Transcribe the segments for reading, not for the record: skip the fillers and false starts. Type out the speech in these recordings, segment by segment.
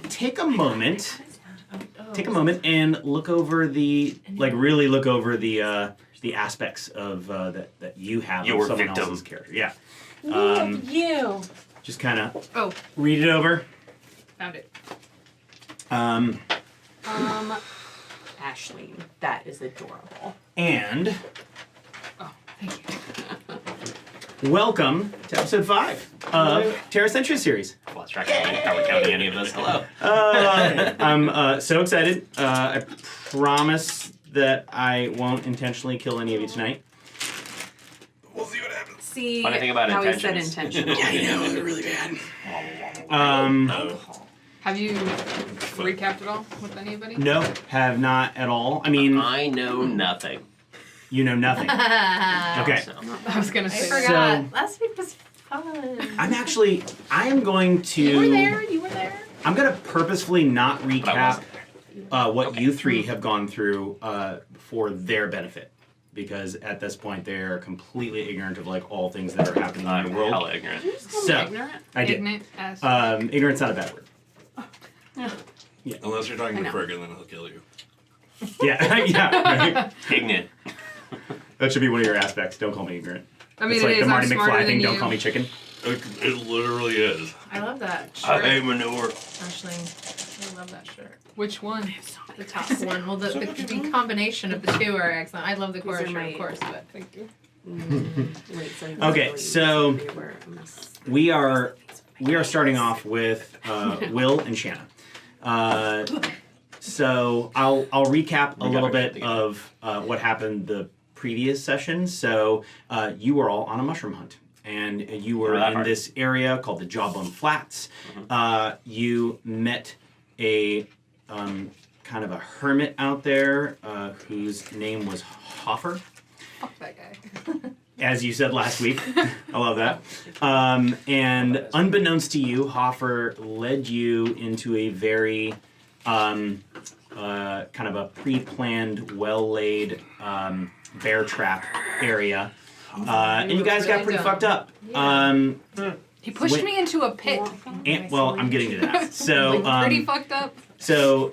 take a moment. Take a moment and look over really look over the aspects of that you have Your of someone victim. else's character. Yeah. You. Just kind of read it over. Found it. Ashleen, that is adorable. And Thank you. welcome to episode 5 of Terra Sentia series. Lost track of how we're counting any of this. Hello. I'm so excited. I promise that I won't intentionally kill any of you tonight. We'll see what happens. See Funny thing about how intentions. he said intentional. I know, they're really bad. Have you recapped it all with anybody? No, have not at all. I mean, I know nothing. you know nothing. Okay. So. I was gonna I say forgot. Last week was fun. I am going to... You were there. You were there. I'm going to purposefully not But I recap wasn't. what Okay. you three have gone through for their benefit. Because at this point, they're completely ignorant of like all things that are happening I'm in the world. hella ignorant. Did you just call me So, ignorant? I did. Ignorant as Ignorant's not a bad word. Unless you're talking I to know. Ferg, and then he'll kill you. Yeah, yeah. Right. Ignorant. That should be one of your aspects. Don't call me ignorant. I mean, It's like it is. the Marty I'm smarter McFly than thing. you. Don't call me chicken. It literally is. I love that I shirt. hate manure. Ashleen, I love that shirt. Which one? The top one. Well, the combination of the two are excellent. I love the chorus are shirt, my- of course, but Thank you. wait. So Okay, so we are starting off with Will and Shanna. So I'll recap a little bit of what happened the previous session. So you were all on a mushroom hunt, and you were in this area called the Jawbone Flats. You met a kind of a hermit out there whose name was Hoffer. Fuck that guy. As you said last week. I love that. And unbeknownst to you, Hoffer led you into a very kind of a pre-planned, well-laid bear trap area. And you guys got pretty fucked up. He pushed me into a pit. Well, I'm getting to that. So, Pretty fucked up. So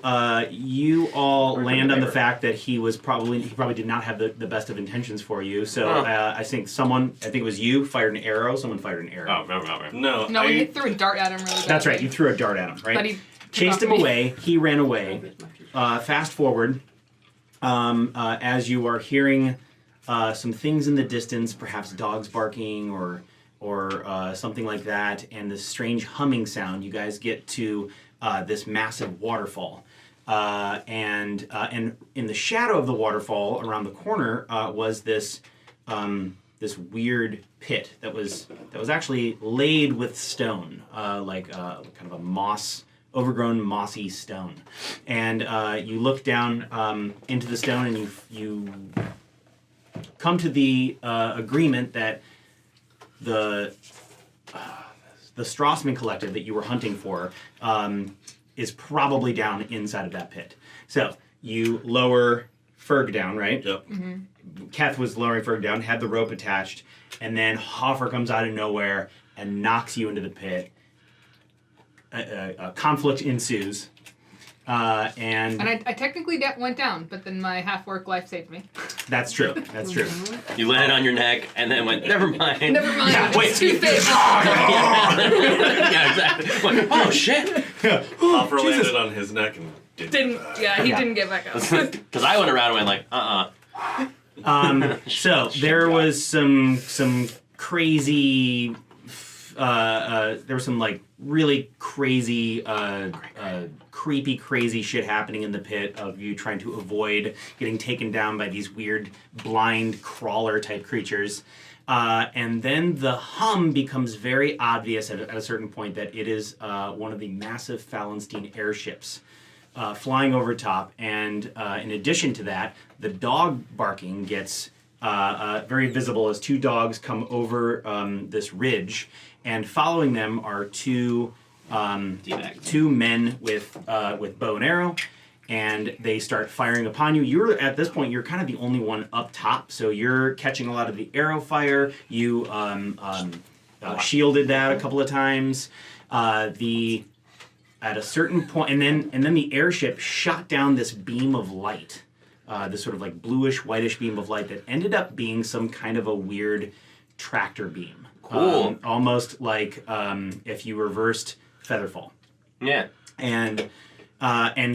you all land on the fact that he probably did not have the best of intentions for you. So I think it was you, fired an arrow. Someone fired an arrow. Oh, No, No, he threw a dart at him really bad. That's right. You threw a dart at him, right? But he chased him away. He ran away. Fast forward, as you are hearing some things in the distance, perhaps dogs barking or something like that, and this strange humming sound, you guys get to this massive waterfall. And in the shadow of the waterfall, around the corner, was this weird pit that was actually laid with stone, like kind of a overgrown mossy stone. And you look down into the stone, and you come to the agreement that the Strassman collective that you were hunting for is probably down inside of that pit. So you lower Ferg down, right? Yep. Keth was lowering Ferg down, had the rope attached, and then Hoffer comes out of nowhere and knocks you into the pit. A conflict ensues. And I technically went down, but then my half-work life saved me. that's true. That's true. You landed on your neck and then went, never mind. Never mind. Yeah, wait. Toothpaste. Yeah, exactly. Like, oh, shit. Hopper landed on his neck and didn't. He didn't get back up. Because I went around and went like, So there was some crazy. There was some like really crazy, creepy, crazy shit happening in the pit of you trying to avoid getting taken down by these weird blind crawler type creatures. And then the hum becomes very obvious at a certain point that it is one of the massive Fallenstein airships flying over top. And in addition to that, the dog barking gets very visible as two dogs come over this ridge. And following them are two men with bow and arrow, and they start firing upon you. At this point, you're kind of the only one up top, so you're catching a lot of the arrow fire. You shielded that a couple of times. The at a certain point, and then the airship shot down this beam of light, this sort of like bluish, whitish beam of light that ended up being some kind of a weird tractor beam. Cool. Almost like if you reversed Featherfall. Yeah. And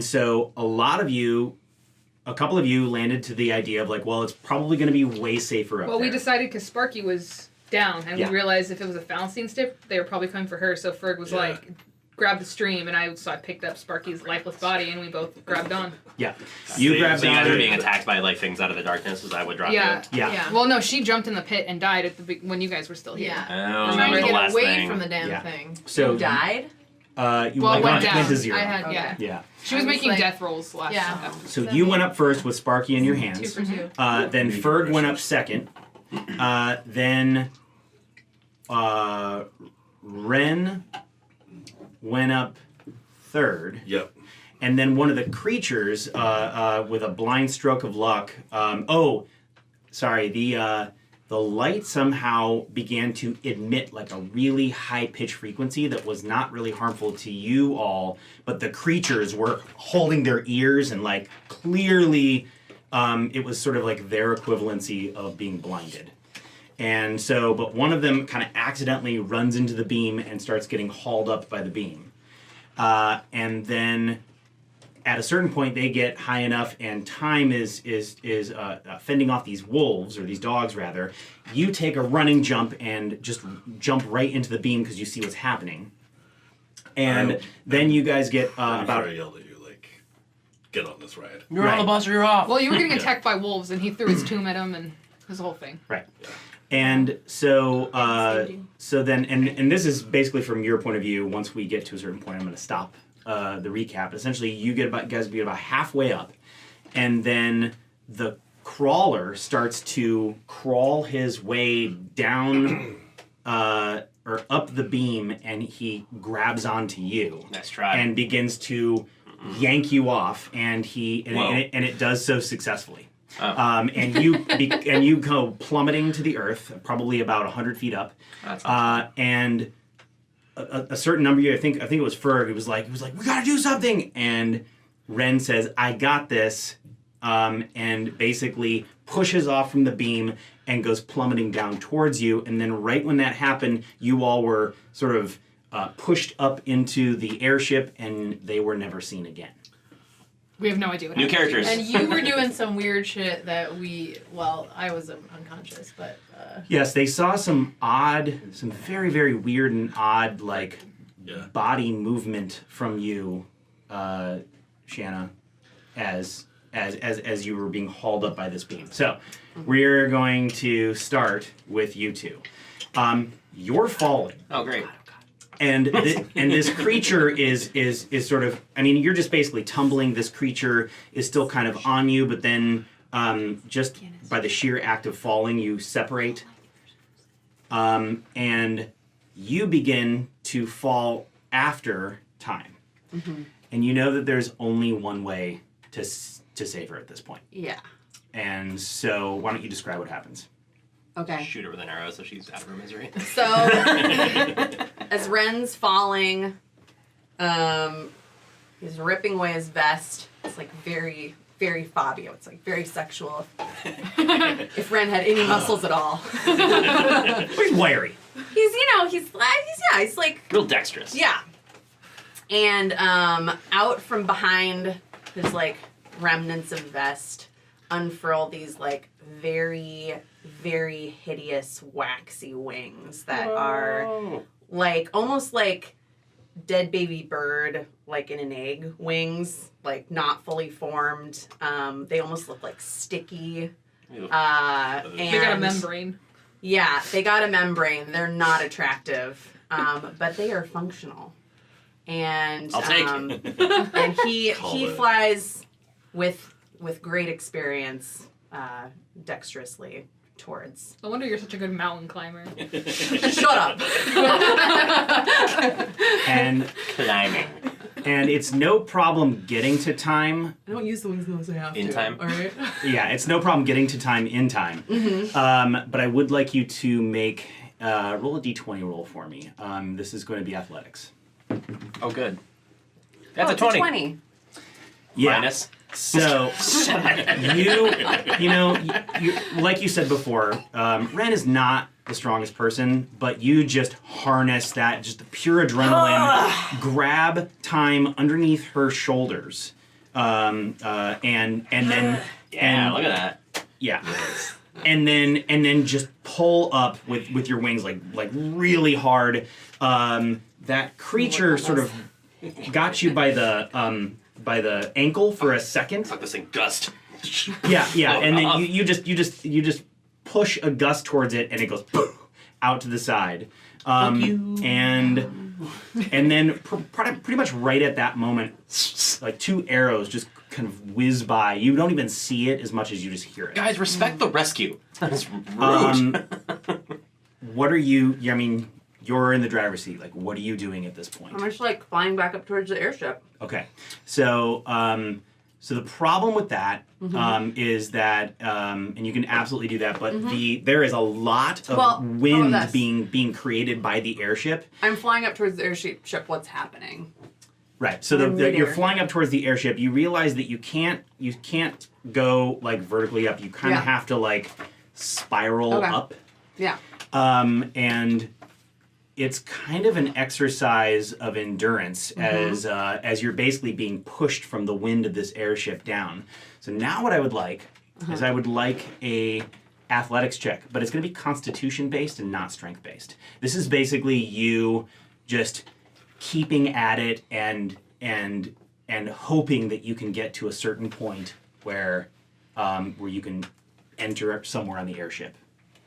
so a couple of you landed to the idea of like, well, it's probably going to be way safer up Well, there. we decided because Sparky was down, and Yeah. we realized if it was a Fallenstein stick, they were probably coming for her. So Ferg was Yeah. like, grab the stream, and I picked up Sparky's lifeless body, and we both grabbed on. Yeah. So You grabbed so you guys on. are being attacked by like things out of the darkness. Is that what dropped Yeah. you? Yeah. Well, no, she jumped in the pit and died when you guys were still here. Yeah. Oh, Trying that to was the get last away thing. from the damn Yeah. thing. So Who died? You Well, went down. to 0. I had, Okay. yeah. Yeah. She was I was making like- death rolls last Yeah. episode. So you went up first with Sparky in your hands. 2 for 2. Then Ferg went up second. Then Ren went up third. Yep. And then one of the creatures with a blind stroke of luck. The light somehow began to emit like a really high pitched frequency that was not really harmful to you all, but the creatures were holding their ears and like clearly it was sort of like their equivalency of being blinded. And so, but one of them kind of accidentally runs into the beam and starts getting hauled up by the beam. And then at a certain point, they get high enough, and Time is fending off these wolves, or these dogs rather. You take a running jump and just jump right into the beam because you see what's happening. And then you guys get about. I yelled at you like, get on this ride. You're Right. on the bus or you're off. Well, you were getting attacked by wolves, and he threw his tomb at him, and his whole thing. Right. And so, then, and this is basically from your point of view. Once we get to a certain point, I'm going to stop the recap. Essentially, you guys get about halfway up, and then the crawler starts to crawl his way down or up the beam, and he grabs onto you. Nice try. And begins to yank you off, and Whoa. it does so successfully. Oh. And you go plummeting to the earth, probably about 100 feet up. That's awesome. And a certain number of you, I think it was Ferg, he was like, we gotta do something. And Ren says, I got this, and basically pushes off from the beam and goes plummeting down towards you. And then right when that happened, you all were sort of pushed up into the airship, and they were never seen again. We have no idea what New happened. characters. And you were doing some weird shit that I was unconscious, but Yes, they saw some very, very weird and odd, like, Yeah. body movement from you, Shanna, as you were being hauled up by this beam. So, we're going to start with you two. You're falling. Oh, great. And this creature is sort of, I mean, you're just basically tumbling. This creature is still kind of on you, but then just by the sheer act of falling, you separate. And you begin to fall after Time. Mm-hmm. And you know that there's only one way to save her at this point. Yeah. And so why don't you describe what happens? Okay. Shoot her with an arrow so she's out of her misery. So, as Ren's falling, he's ripping away his vest. It's like very, very Fabio. It's like very sexual. If Ren had any muscles at all. He's wiry. He's like, Real dexterous. yeah. And out from behind his like remnants of vest, unfurl these like very, very hideous waxy wings that are like almost like dead baby bird, like in an egg wings, like not fully formed. They almost look like sticky. Ew. And They got a membrane. yeah, they got a membrane. They're not attractive, but they are functional. And I'll take it. and he Call it. flies with great experience, dexterously towards. No wonder you're such a good mountain climber. Shut up. And Climbing. it's no problem getting to Time. I don't use the wings unless I have In to. time? All right. Yeah, it's no problem getting to Time in time. But I would like you to make roll a d20 roll for me. This is going to be athletics. Oh, good. That's Oh, a it's 20. Yeah. Minus. So you like you said before, Ren is not the strongest person, but you just harness that just the pure adrenaline, grab Time underneath her shoulders, and then Yeah, look at that. yeah, and then just pull up with your wings like really hard. That creature sort of got you by the ankle for a second. Fuck this thing, gust. Yeah, Oh, and then you just push a gust towards it, and it goes out to the side. And then pretty much right at that moment, like 2 arrows just kind of whiz by. You don't even see it as much as you just hear it. Guys, respect the rescue. That's rude. What are you? I mean, you're in the driver's seat. Like, what are you doing at this point? I'm just like flying back up towards the airship. Okay, so the problem with that is that, and you can absolutely do that, but there is a lot of wind being created by the airship. I'm flying up towards the airship. What's happening? Right. So you're flying up towards the airship. You realize that you can't go like vertically up. You kind of have to like spiral up. Yeah. And it's kind of an exercise of endurance as you're basically being pushed from the wind of this airship down. So now what I would like is I would like a athletics check, but it's going to be constitution based and not strength based. This is basically you just keeping at it and hoping that you can get to a certain point where you can enter somewhere on the airship.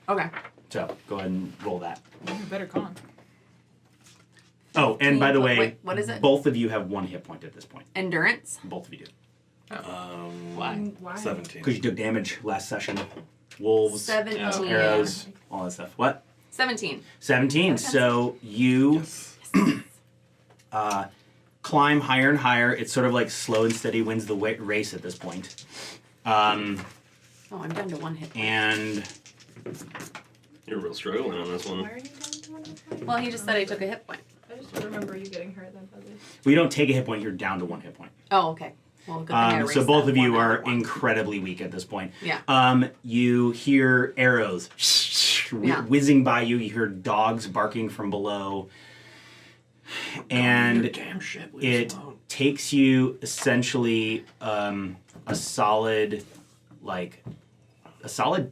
Okay. So go ahead and roll that. Better con. Oh, and by the way, Wait, what is it? both of you have 1 hit point at this point. Endurance. Both of you do. Why? Why? 17. Because you took damage last session. Wolves, 17. arrows, all that stuff. What? 17. 17. So you climb higher and higher. It's sort of like slow and steady wins the race at this point. Oh, I'm down to 1 hit point. And You're real struggling on this one. Why are you down to 1 hit point? Well, he just said I took a hit point. I just remember you getting hurt then, Buzzy. we don't take a hit point. You're down to 1 hit point. Oh, okay. Well, good thing I erased So both that of you one are other one. incredibly weak at this point. Yeah. You hear arrows whizzing by you. You hear dogs barking from below. And Damn shit. it takes you essentially a solid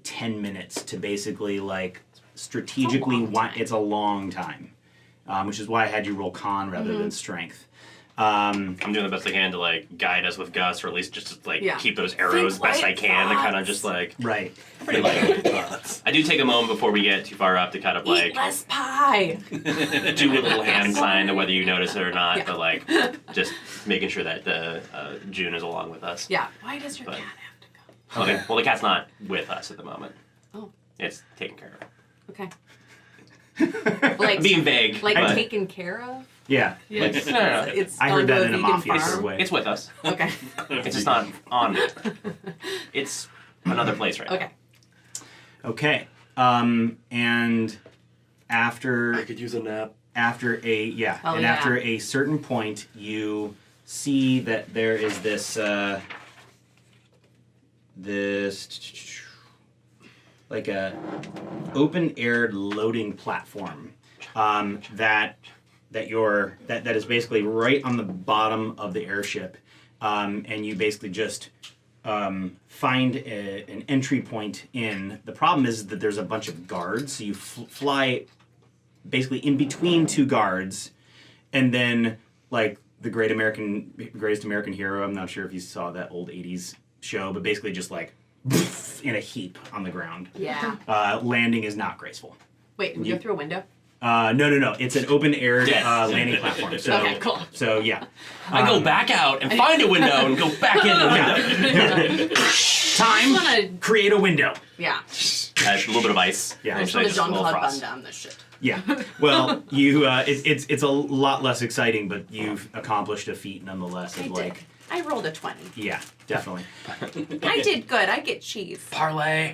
10 minutes to basically like strategically it's a long time, which is why I had you roll con rather than strength. I'm doing the best I can to like guide us with Gus, or at least just to, like keep those arrows Think best I light can to kind of thoughts. just like Right. pretty much. I do take a moment before we get too far up to kind of Eat like less pie. do a little hand sign to whether you notice it or not, Yeah. but like just making sure that the June is along with us. Yeah. Why does your But- cat have to go? Okay. Well, the cat's not with us at the moment. Oh. It's taken care of. Okay. Like I'm being vague. like but taken care of. Yeah. Yes. no, no, no. It's I gone heard to that a in a vegan mafia farm. sort of way. It's with us. Okay. It's just not on. It's another place right Okay. Okay. And after I could use a nap. after a certain point, you see that there is this like a open air loading platform that is basically right on the bottom of the airship, and you basically just find an entry point in. The problem is that there's a bunch of guards, so you fly basically in between 2 guards, and then like the greatest American hero. I'm not sure if you saw that old 80s show, but basically just like in a heap on the ground. Yeah. Landing is not graceful. Wait, can we go through a window? No. It's an open air Yeah. landing platform. So, Okay, cool. So yeah. I go back out and find a window and go back in the window. Time. wanna- Create a window. Yeah. A little bit of ice. Yeah. I just Actually, want to just a little Jean-Claude Van frost. Damme this shit. Yeah. Well, you it's a lot less exciting, but you've accomplished a feat nonetheless. Of I did. like, I rolled a 20. yeah, definitely. I did good. I get cheese. Parlay.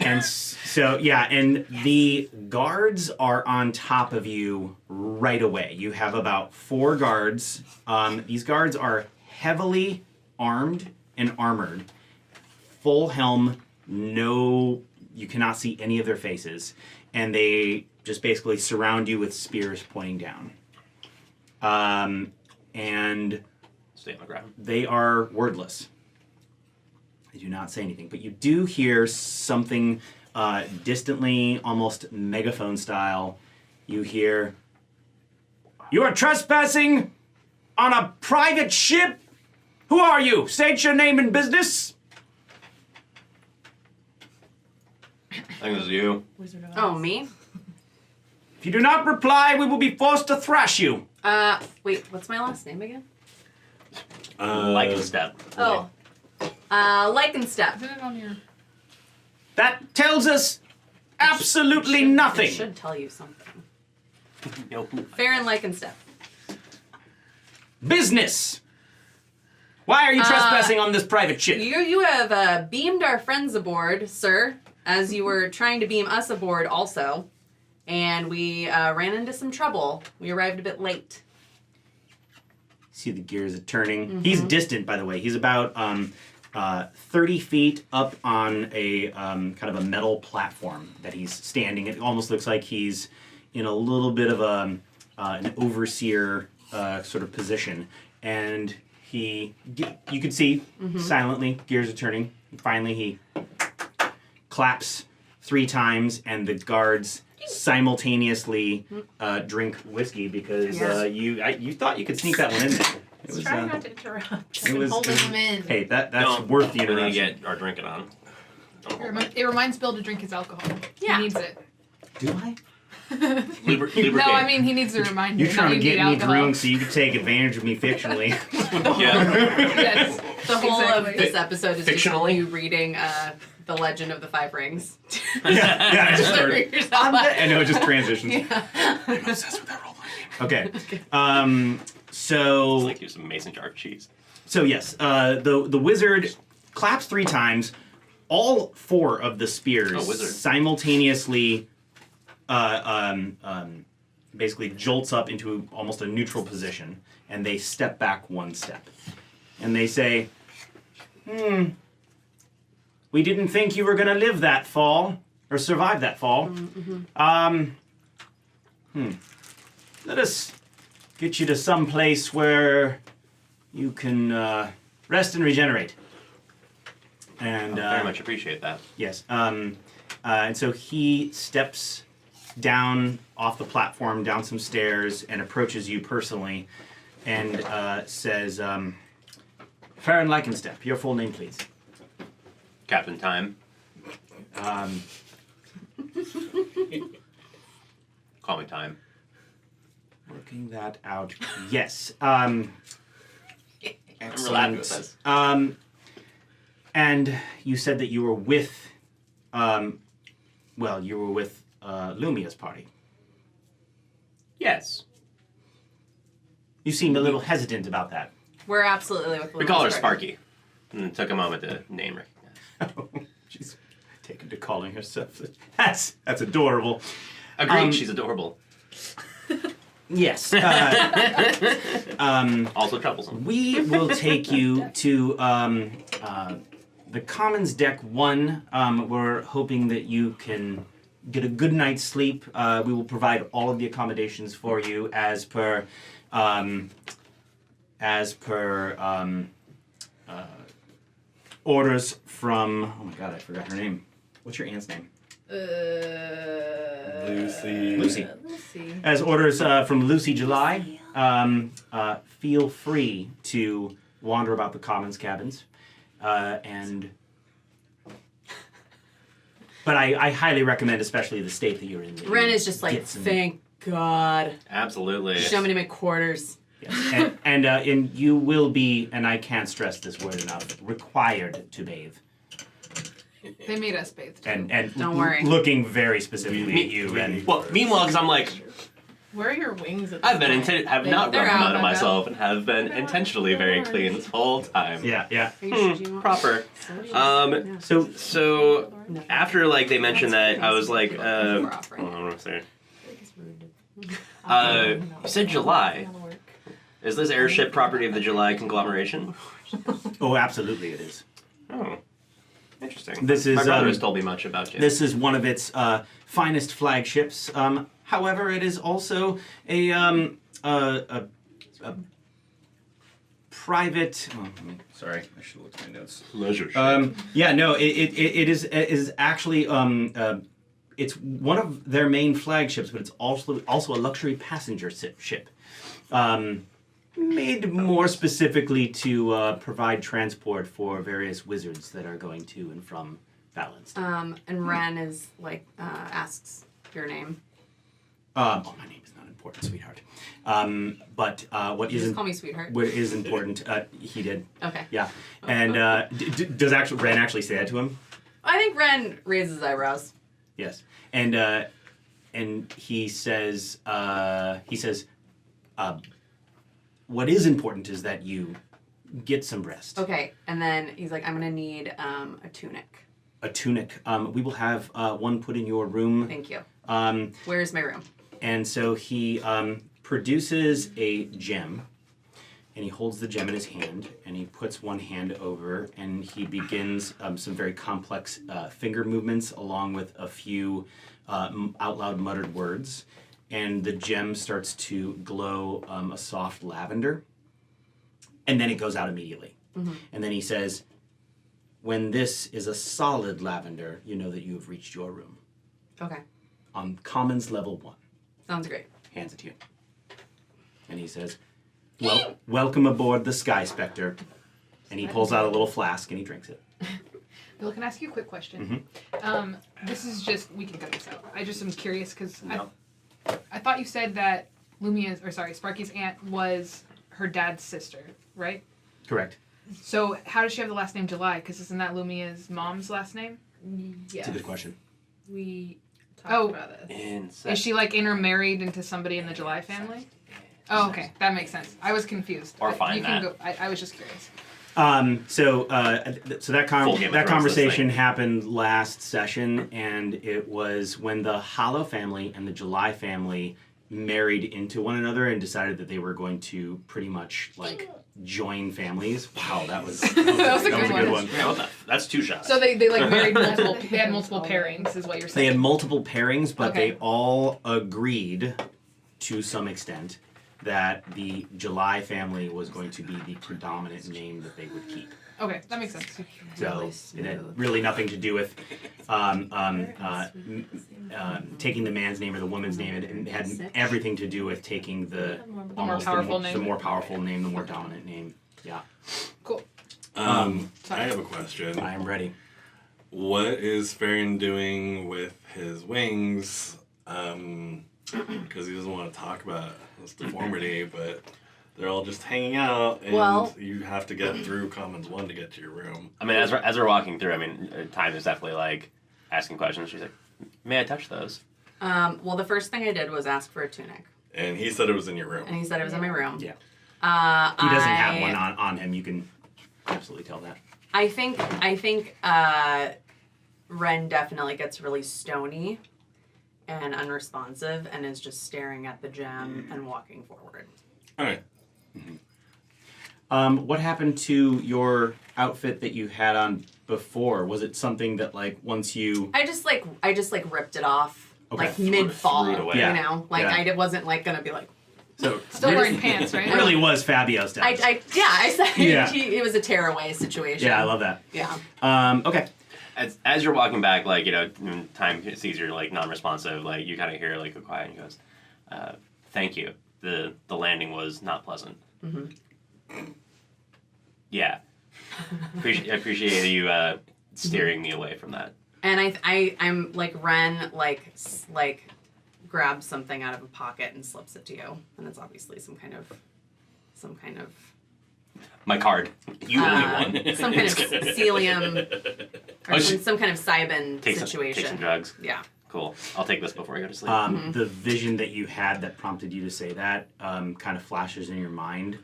And so, yeah, and the guards are on top of you right away. You have about 4 guards. These guards are heavily armed and armored. Full helm, you cannot see any of their faces. And they just basically surround you with spears pointing down. And Stay on the ground. they are wordless. They do not say anything, but you do hear something distantly, almost megaphone style. You hear, "You are trespassing on a private ship? Who are you? State your name and business." I think this is you. Wizard of Oh, Oz. me? If you do not reply, we will be forced to thrash you. Wait, what's my last name again? Like a step. Oh. Lycanstep. Isn't it on your? That tells us absolutely It nothing. should tell you something. Yo, Faerynn Lycanstep. Business. Why are you trespassing on this private ship? You have beamed our friends aboard, sir, as you were trying to beam us aboard also. And we ran into some trouble. We arrived a bit late. See the gears are turning. He's distant, by the way. He's about 30 feet up on a kind of a metal platform that he's standing. It almost looks like he's in a little bit of an overseer sort of position. And you can see silently gears are turning. Finally, he claps 3 times, and the guards simultaneously drink whiskey because you thought you could sneak that one in there. It was, Try not to interrupt. it was- Holding them in. hey, that's Don't. worth the We need to interruption. get our drinking on. It reminds Bill to drink his alcohol. Yeah. He needs it. Do I? Lubricate. No, I mean he needs a reminder. You're trying to that you get need me alcohol. drunk so you can take advantage of me fictionally. Yeah. Yes. The whole Exactly. of this episode is just Fictionally? you reading The Legend of the 5 Rings. yeah, I just started. Figure yourself out. I know, it just transitions. I'm obsessed with that role playing game. Okay. So It's like use some mason jar cheese. So yes, the wizard claps 3 times. All 4 of the spears wizard. simultaneously, basically jolts up into almost a neutral position, and they step back 1 step, and they say, "We didn't think you were gonna live that fall or survive that fall. Let us get you to some place where you can rest and regenerate." And Very much appreciate that. yes, and so he steps down off the platform, down some stairs, and approaches you personally, and says, "Faerynn Lycanstep, your full name, please." Captain Time. Call me Time. Working that out. Yes. I'm really happy with Excellent. this. And you said that you were with, you were with Lumia's party. Yes. You seemed a little hesitant about that. We're absolutely with We call her Luna's Sparky. And it took a moment to name recognize. She's taken to calling herself. That's Agreed, adorable. she's adorable. Yes. Also troublesome. We will take you to the Commons Deck 1. We're hoping that you can get a good night's sleep. We will provide all of the accommodations for you as per orders from. Oh my God, I forgot her name. What's your aunt's name? Lucy. Lucy. Lucy. As orders from Lucy July, feel free to wander about the Commons cabins, but I highly recommend, especially the state that you're in. that Ren you is just like, get some- thank God. Absolutely. Show me to my quarters. Yes. And you will be, and I can't stress this word enough, required to bathe. They made us bathe too. And Don't worry. looking very specifically at you. And Well, meanwhile, because I'm like, Where are your wings? At I've been this point? have not They're rubbed out mud on and myself and have been intentionally very clean this whole time. Yeah, yeah. Are you sure you want Proper. No. So after like they mentioned that, I was like, We're hold offering. on, what's there? It's rude. You said July. Is this airship property of the July conglomeration? Oh, absolutely, it is. Oh, interesting. This is My brother has told me much about you. This is one of its finest flagships. However, it is also a private. Oh, sorry, I should have looked at my notes. Leisure. Yeah, no, it is actually it's one of their main flagships, but it's also a luxury passenger ship. Made more specifically to provide transport for various wizards that are going to and from Balanced. And Ren is like asks your name. Oh, my name is not important, sweetheart. But what You is just call me sweetheart. what is important? He did. Okay. Yeah, and does actually Ren actually say that to him? I think Ren raises his eyebrows. Yes, and he says what is important is that you get some rest. Okay, and then he's like, I'm gonna need a tunic. A tunic. We will have one put in your room. Thank you. Um, Where's my room? and so he produces a gem, and he holds the gem in his hand, and he puts one hand over, and he begins some very complex finger movements along with a few out loud muttered words. And the gem starts to glow a soft lavender, and then it goes out immediately. Mm-hmm. And then he says, when this is a solid lavender, you know that you have reached your room. Okay. On Commons level 1. Sounds great. Hands it to you. And he says, welcome aboard the Sky Specter. And he pulls out a little flask and he drinks it. Bill, can I ask you a quick question? Mm-hmm. This is just, we can cut this out. I just am curious because No. I thought you said that Sparky's aunt was her dad's sister, right? Correct. So how does she have the last name July? Because isn't that Lumia's mom's last name? Yes. It's a good question. We talked Oh. about this. Is she like intermarried into somebody in the July family? Oh, okay, that makes sense. I was confused. Or find you can that. go. I was just curious. So that Full Game of that Thrones, conversation this thing. happened last session, and it was when the Hollow family and the July family married into one another and decided that they were going to pretty much like join families. Wow, that was That was a good one. Yeah, what the that's 2 shots. So they like married multiple. They had multiple pairings, is what you're They saying. had multiple pairings, but Okay. they all agreed to some extent that the July family was going to be the predominant name that they would keep. Okay, that makes sense. So it had really nothing to do with taking the man's name or the woman's name. It had everything to do with taking the almost powerful the name. more powerful name, the more dominant name. Yeah, Cool. I Sorry. have a question. I am ready. What is Faerynn doing with his wings? Because he doesn't want to talk about his deformity, but they're all just hanging out, and Well- you have to get through Commons 1 to get to your room. I mean, as we're walking through, I mean, time is definitely like asking questions. She's like, "May I touch those?" Well, the first thing I did was ask for a tunic, And he said it was in your room. and he said it was in my room. Yeah. He He doesn't have one on him. You can absolutely tell that. I think Ren definitely gets really stony and unresponsive and is just staring at the gem and walking forward. All right. What happened to your outfit that you had on before? Was it something that like once you I just ripped it off Okay. like mid fall. Threw it away. Yeah. You know, like Yeah. I wasn't like gonna be like. so Still wearing pants, right? it really was Fabio stuff. I said Yeah. it was a tearaway situation. Yeah, I love that. Yeah. Okay. As you're walking back, like, you know, time sees you're like non-responsive, like you kind of hear like a quiet, and he goes, "Thank you. The landing was not pleasant." Mm-hmm. Yeah. I appreciate you steering me away from that. And I'm like Ren like grabs something out of a pocket and slips it to you, and it's obviously some kind of My card. You owe me one. some kind of celium or Oh, some kind of Cybin Take situation. some drugs. Yeah. Cool. I'll take this before I go to sleep. The vision that you had that prompted you to say that kind of flashes in your mind.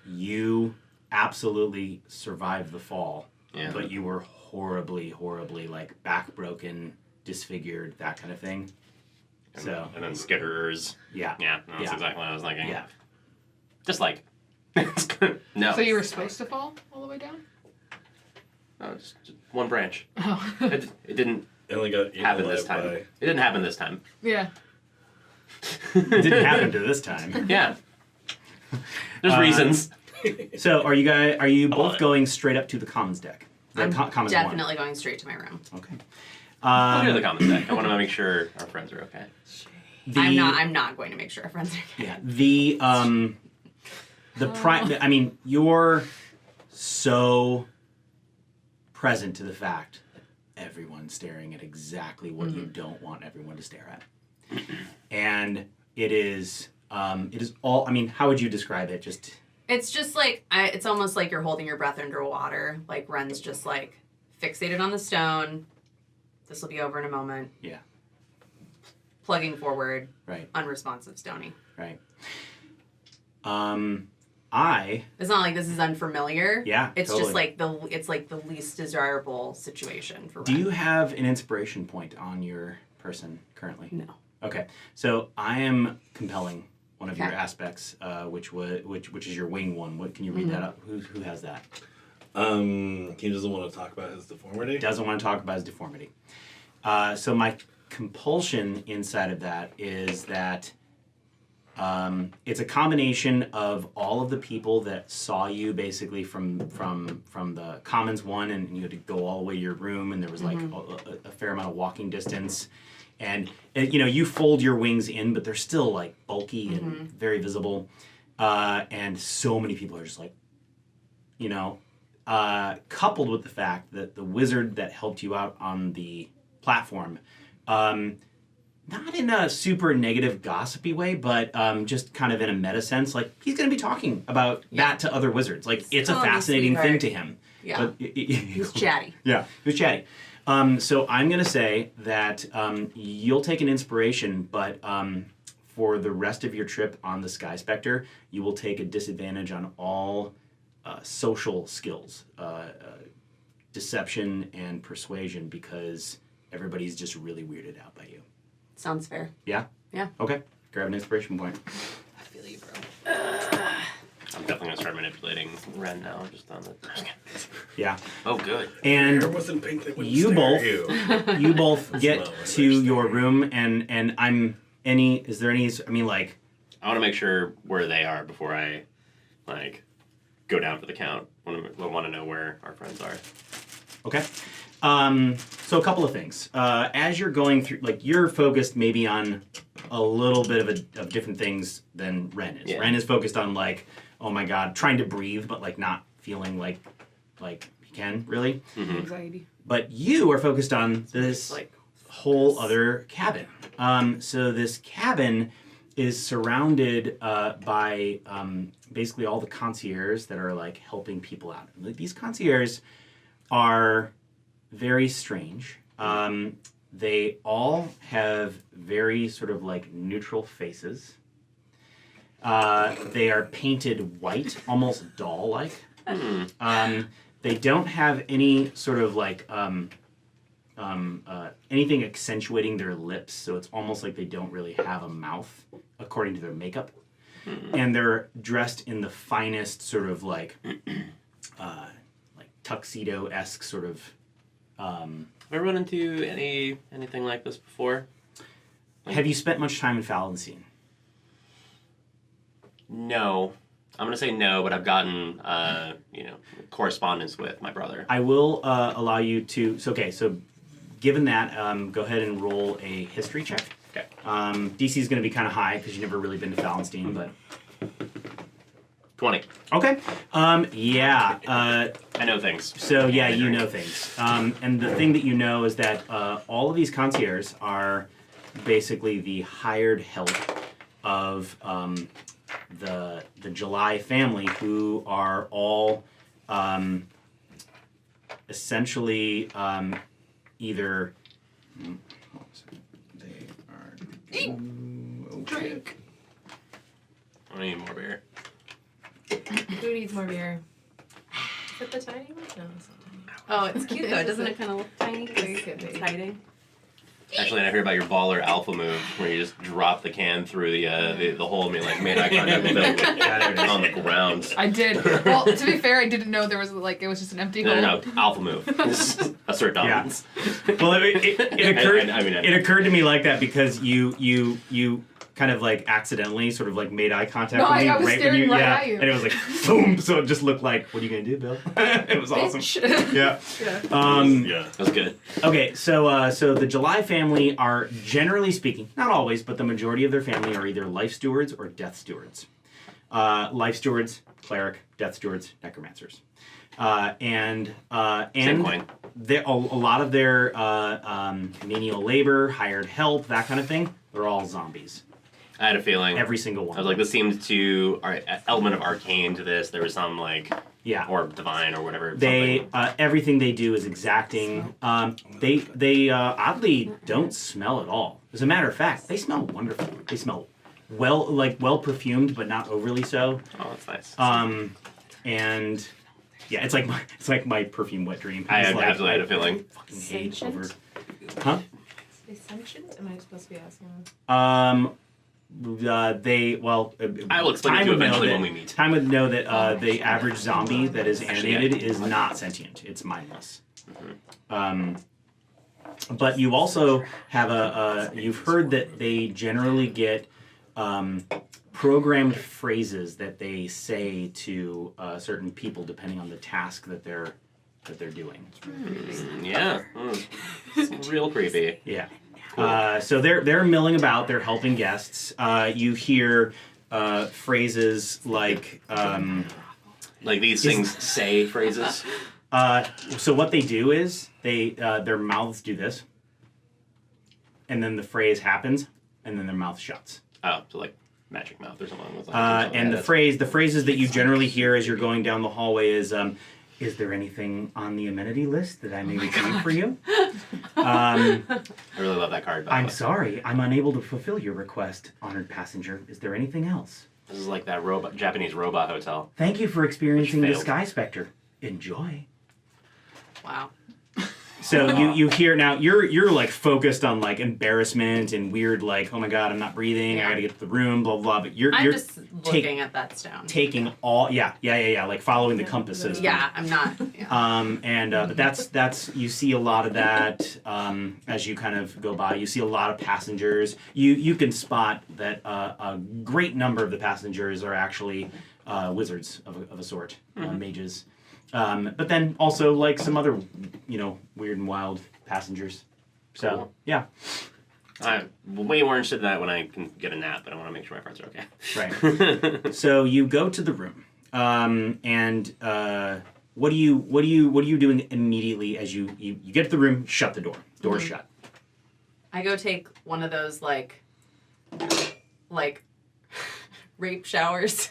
You absolutely survived the fall, Yeah. but you were horribly, horribly like back broken, disfigured, that kind of thing. So And then skitterers. yeah, Yeah, that's Yeah. exactly what I was thinking. yeah. Just like. No. So you were supposed to fall all the way down? No, just one branch. Oh. It didn't It only got eaten happen this alive time. by- It didn't happen this time. Yeah. It didn't happen to this time. Yeah. There's reasons. So are you guys? Are you love both it. going straight up to the commons deck? The I'm commons definitely going straight to my room. one. Okay. I'll do the comments deck. I want to make sure our friends are okay. I'm not going to make sure our friends are okay. Yeah. I mean, you're so present to the fact that everyone's staring at exactly what you don't want everyone to stare at, and it is all. I mean, how would you describe it? Just It's just like it's almost like you're holding your breath underwater. Like Ren's just like fixated on the stone. This will be over in a moment. Yeah. Plugging forward. right, Unresponsive Stony. right. It's not like this is unfamiliar. Yeah, It's totally. just like the least desirable situation for Ren. Do you have an inspiration point on your person currently? No. Okay, so I am compelling one of your Okay. aspects, which is your wing one. What can you read that up? Who has that? He doesn't want to talk about his deformity. Doesn't want to talk about his deformity. So my compulsion inside of that is that it's a combination of all of the people that saw you basically from the Commons one, and you had to go all the way to your room, and there was like a fair amount of walking distance, and you fold your wings in, but they're still like bulky and very visible, and so many people are just like, coupled with the fact that the wizard that helped you out on the platform, not in a super negative gossipy way, but just kind of in a meta sense, like he's going to be talking about that to other wizards. Like it's a Oh, fascinating thing sweetheart. to him. Yeah. But He's chatty. Yeah, he was chatty. So I'm going to say that you'll take an inspiration, but for the rest of your trip on the Sky Specter, you will take a disadvantage on all social skills, deception and persuasion, because everybody's just really weirded out by you. Sounds fair. Yeah? Yeah. Okay. Grab an inspiration point. I feel you, bro. I'm definitely gonna start manipulating Ren now, just on the. Yeah. Oh, good. And Hair wasn't pink, they wouldn't you stare both- at you. you both get not what to they're your saying. room, and is there any, I mean, like, I want to make sure where they are before I, go down for the count. I want to know where our friends are. okay. So a couple of things. As you're going through, like, you're focused maybe on a little bit of different things than Ren is. Yeah. Ren is focused on, like, oh my god, trying to breathe, but, like, not feeling like he can, really. Anxiety. But you are focused on this Like, whole other cabin. So this cabin is surrounded by basically all the concierges that are like helping people out. Like, these concierges are very strange. They all have very sort of like neutral faces. They are painted white, almost doll-like. They don't have any sort of like anything accentuating their lips, so it's almost like they don't really have a mouth, according to their makeup. And they're dressed in the finest sort of like tuxedo-esque sort of. Have I run into anything like this before? Have you spent much time in Falenstein? No. I'm gonna say no, but I've gotten correspondence with my brother. I will allow you to. So given that, go ahead and roll a history check. Okay. DC is going to be kind of high because you've never really been to Falenstein, but 20. okay. Yeah. I know things. So yeah, you know things. And the thing that you know is that all of these concierges are basically the hired help of the July family, who are all essentially either They are. Okay. I need more beer. Who needs more beer? Is it the tiny one? No, it's not tiny. Oh, it's cute though. Doesn't it kind of look tiny? It could be. It's hiding. Actually, I heard about your baller alpha move where you just drop the can through the hole and made eye contact with it on the ground. I did. Well, to be fair, I didn't know there was it was just an empty hole. No, alpha move. Assert dominance. Well, it occurred. I mean, it occurred to me like that because you kind of like accidentally sort of like made eye contact No, with me I was right when staring you right yeah, at you. and it was like boom. So it just looked like, what are you gonna do, Bill? It was awesome. Yeah. Yeah. That was good. Okay, so the July family are, generally speaking, not always, but the majority of their family are either life stewards or death stewards. Life stewards, cleric; death stewards, necromancers. And Same coin. A lot of their menial labor, hired help, that kind of thing, they're all zombies. I had a feeling. Every single one. I was like, this seemed to element of arcane to this. There was some yeah. or divine or whatever. They everything they do is exacting. They oddly don't smell at all. As a matter of fact, they smell wonderful. They smell well perfumed, but not overly so. Oh, that's nice. And yeah, it's like my perfume wet dream. I It's like, absolutely had a feeling. Fucking hate Sentient? over. Huh? Are they sentient? Am I supposed to be asking? They well. I will explain it Time to you would know eventually that- when we meet. Time would know that the average zombie that is Actually, animated is not sentient. It's mindless. But you also have you've heard that they generally get programmed phrases that they say to certain people depending on the task that they're doing. Yeah. It's real creepy. Yeah. So they're milling about. They're helping guests. You hear phrases like. Like these things say phrases. So what they do is their mouths do this, and then the phrase happens, and then their mouth shuts. Oh, so like magic mouth or something. Like that. And the phrases that you generally hear as you're going down the hallway is there anything on the amenity list that I may retrieve for you? I really love that card. By the I'm way. sorry, I'm unable to fulfill your request, honored passenger. Is there anything else? This is like that Japanese robot hotel. Thank you for experiencing Which the failed. Sky Specter. Enjoy. Wow. So you hear now you're like focused on like embarrassment and weird like, oh my god, I'm not breathing, I Yeah. gotta get to the room, blah blah. But I'm you're just looking at that stone. taking all yeah, like following the compass system. Yeah, I'm not. Yeah. But that's you see a lot of that as you kind of go by. You see a lot of passengers. You can spot that a great number of the passengers are actually wizards of a sort, mages. But then also like some other, weird and wild passengers. So Cool. yeah, I'm way more interested in that when I can get a nap, but I want to make sure my friends are okay. right. So you go to the room, and what are you doing immediately as you get to the room? Shut the door. Door's shut. I go take one of those like rape showers.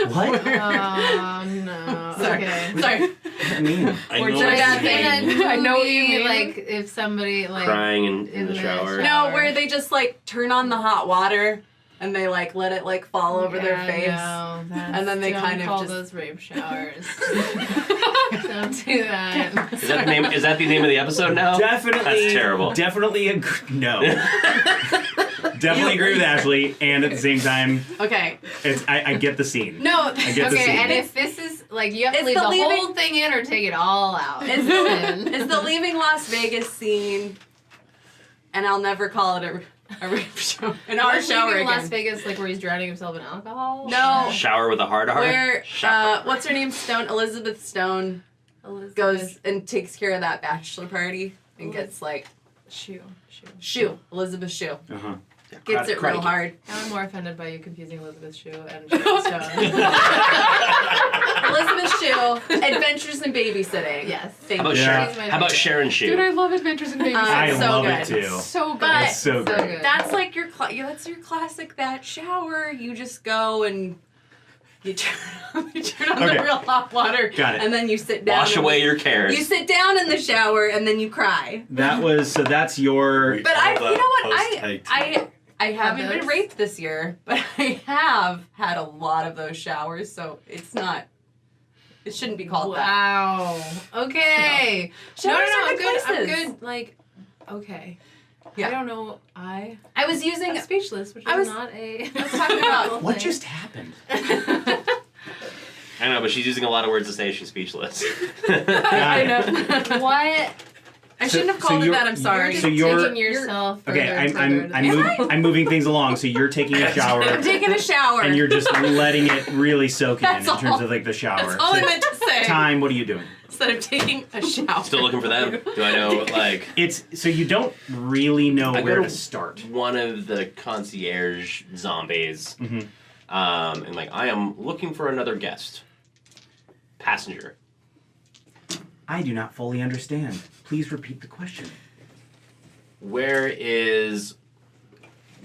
What? Oh no. Sorry. Okay. Sorry. What do you mean? I We're know just- what Yeah, you they- mean. I know what you mean. Like if somebody like Crying in the the shower. No, where they just like turn on the hot water and they like let it like fall over their face. No, And then they don't kind of call just- those rape showers. Don't do that. Is that the name? Is that the name of the episode now? Definitely. That's terrible. Definitely no. Definitely agree with Ashley, and at the same time, Okay. I get the scene. No. I get the Okay, scene. and if this is like you have to It's leave the the leaving- whole thing in or take it all out. It's the Leaving Las Vegas scene, and I'll never call it a rape show. An our What's shower leaving again. Las Vegas, like where he's drowning himself in alcohol. No. Shower with a hard R. Where Shower. what's her name? Elizabeth Stone Elizabeth. goes and takes care of that bachelor party and gets like Shoe. Elizabeth Shue Uh-huh. gets it real hard. Now I'm more offended by you confusing Elizabeth Shue and Sharon Stone. Elizabeth Shue, Adventures in Babysitting. Yes. Thank How about you. Yeah. Sharon? How about Sharon Shoe? Dude, I love Adventures in Babysitting. I so love good. it too. So good. But It's so So great. good. that's like that's your classic that shower. You just go and You turn on Okay. the real hot water. Got it. And then you sit down. Wash away your cares. You sit down in the shower and then you cry. That's your. We But call I, you that know what, post-hike tea. I haven't been those? raped this year, but I have had a lot of those showers, so it's not. It shouldn't be called that. Wow. Okay. No, Showers are I'm good good. I'm places. good. Like, okay. Yeah. I don't know. I was using. I'm speechless, which I is was- not a. I was talking about What just happened? I know, but she's using a lot of words to say she's speechless. I know. What? I So- shouldn't have so called it you're- that. I'm sorry. So you're- taking yourself. Okay, further I'm and I'm further I'm, to the- mov- I'm moving things along. So you're taking a shower I'm taking a shower. and you're just letting it really soak in That's terms all. of like the shower. That's all So I meant to say. time. What are you doing? Instead of taking a shower. Still looking for them. Do I know, like, It's so you don't really know I where go to to- start. one of the concierge zombies, Mhm. and like, I am looking for another guest. Passenger. I do not fully understand. Please repeat the question. Where is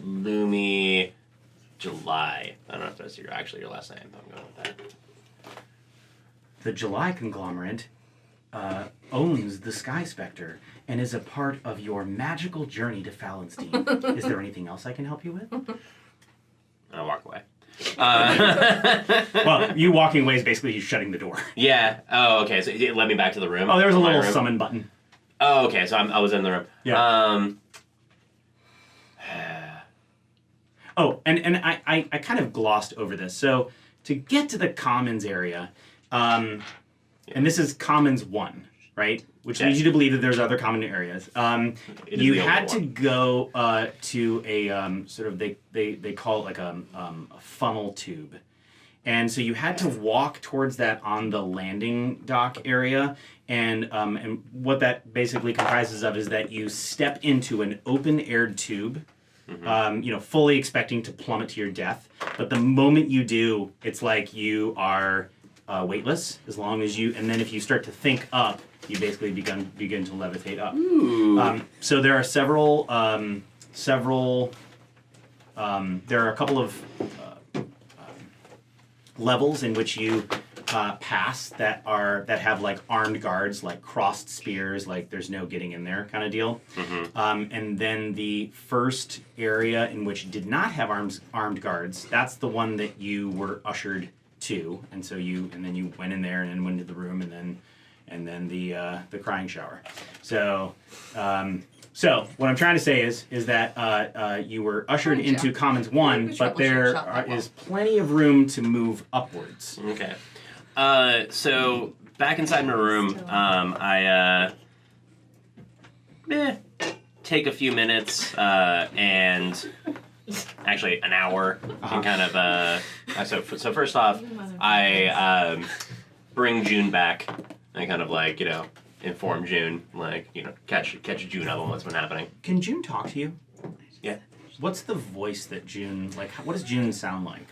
Lumi July? I don't know if that's actually your last name, but I'm going with that. The July conglomerate owns the Sky Specter and is a part of your magical journey to Fallenstein. Is there anything else I can help you with? And I walk away. Well, you walking away is basically you shutting the door. Yeah. Oh, okay. So it led me back to the room. Oh, there was a My little room. summon button. Oh, okay. So I was in the room. Yeah. Oh, and I kind of glossed over this. So to get to the Commons area, and this is Commons 1, right? Which Okay. leads you to believe that there's other common areas. It is You the only had to one. go to a sort of, they call it like a funnel tube. And so you had to walk towards that on the landing dock area. And what that basically comprises of is that you step into an open-aired tube, fully expecting to plummet to your death. But the moment you do, it's like you are weightless as long as you, and then if you start to think up, you basically begin to levitate up. Ooh. So there are several, there are a couple of levels in which you pass that have like armed guards, like crossed spears, like there's no getting in there kind of deal. And then the first area in which did not have armed guards, that's the one that you were ushered to, and so then you went in there and then went into the room and then the crying shower. So what I'm trying to say is that you were ushered Crying into shower. Commons 1, We but should there shut that is plenty of room to move upwards. Okay. So back inside my room, I take a few minutes and actually an hour and kind of so first off, I bring June back and kind of like inform June, like catch June up on what's been happening. Can June talk to you? Yeah. What's the voice that June, like, what does June sound like?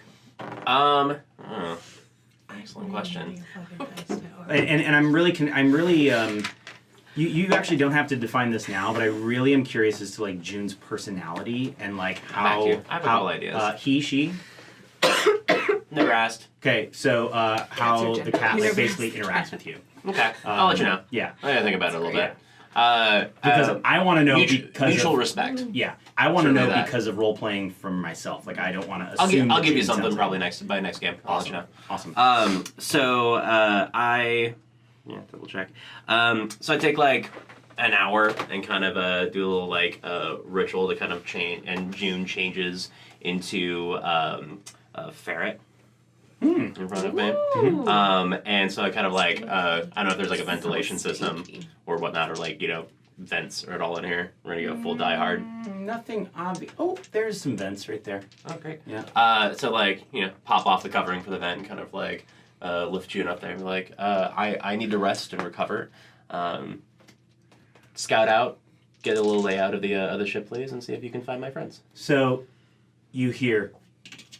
Excellent question. And I'm really, you actually don't have to define this now, but I really am curious as to like June's personality and like how, Back to you. I have a couple ideas. He, she. Never asked. Okay, so how Cats are the cat like gender. basically interacts with you. Okay, I'll let you know. Yeah, I gotta think about it a little Yeah. bit. because I want to know because mutual of, respect. Yeah, I want to know Certainly that. because of role playing from myself. Like I don't want to I'll assume. give that you June something sounds probably like- by next game. I'll let you know. Awesome. So I double check. So I take like an hour and kind of do a little like ritual to kind of change, and June changes into a ferret in front of me. And so I kind of like I don't know if there's like a ventilation system or whatnot, or like vents are it all in here. We're gonna go full die hard. Nothing obvious. Oh, there's some vents right there. Oh, great. Yeah. So like pop off the covering for the vent and kind of like lift June up there and be like, I need to rest and recover. Scout out, get a little layout of the ship, please, and see if you can find my friends. So you hear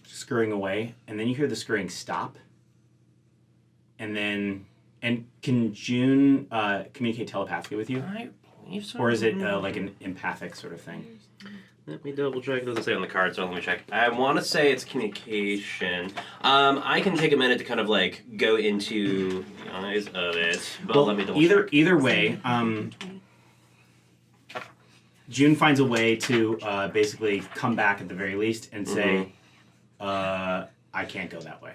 scurrying away, and then you hear the scurrying stop. And can June communicate telepathically with you? I believe so. Or is it like an empathic sort of thing? Let me double check. It doesn't say on the card, so let me check. I want to say it's communication. I can take a minute to kind of like go into the eyes of it, but let me double check. Either way, June finds a way to basically come back at the very least and say, I can't go that way.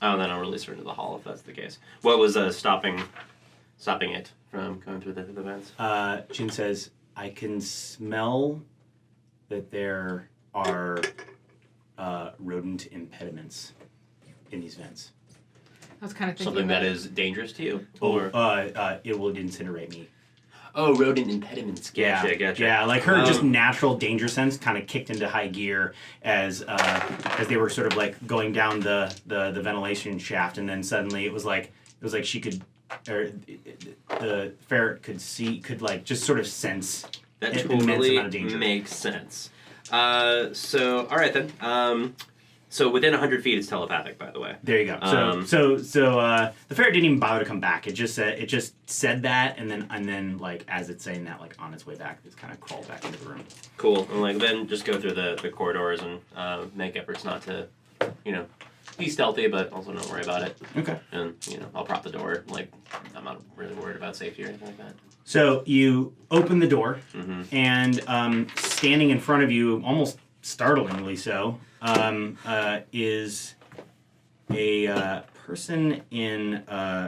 Oh, then I'll release her into the hall if that's the case. What was stopping it from going through the vents? June says, I can smell that there are rodent impediments in these vents. I was kind of thinking Something that about is dangerous to you? Or Or it will incinerate me. oh, rodent impediments. Gotcha, gotcha. Yeah, like her just natural danger sense kind of kicked into high gear as they were sort of like going down the ventilation shaft, and then suddenly it was like she could, or the ferret could like just sort of sense That an immense totally amount of danger. makes sense. So, all right then. So within 100 feet, it's telepathic, by the way. There you go. So the ferret didn't even bother to come back. It just said that, and then like as it's saying that, like on its way back, it's kind of crawled back into the room. Cool. And like then just go through the corridors and make efforts not to, be stealthy, but also don't worry about it. Okay. And I'll prop the door. Like I'm not really worried about safety or anything like that. So you open the door, Mm-hmm. and standing in front of you, almost startlingly so, is a person in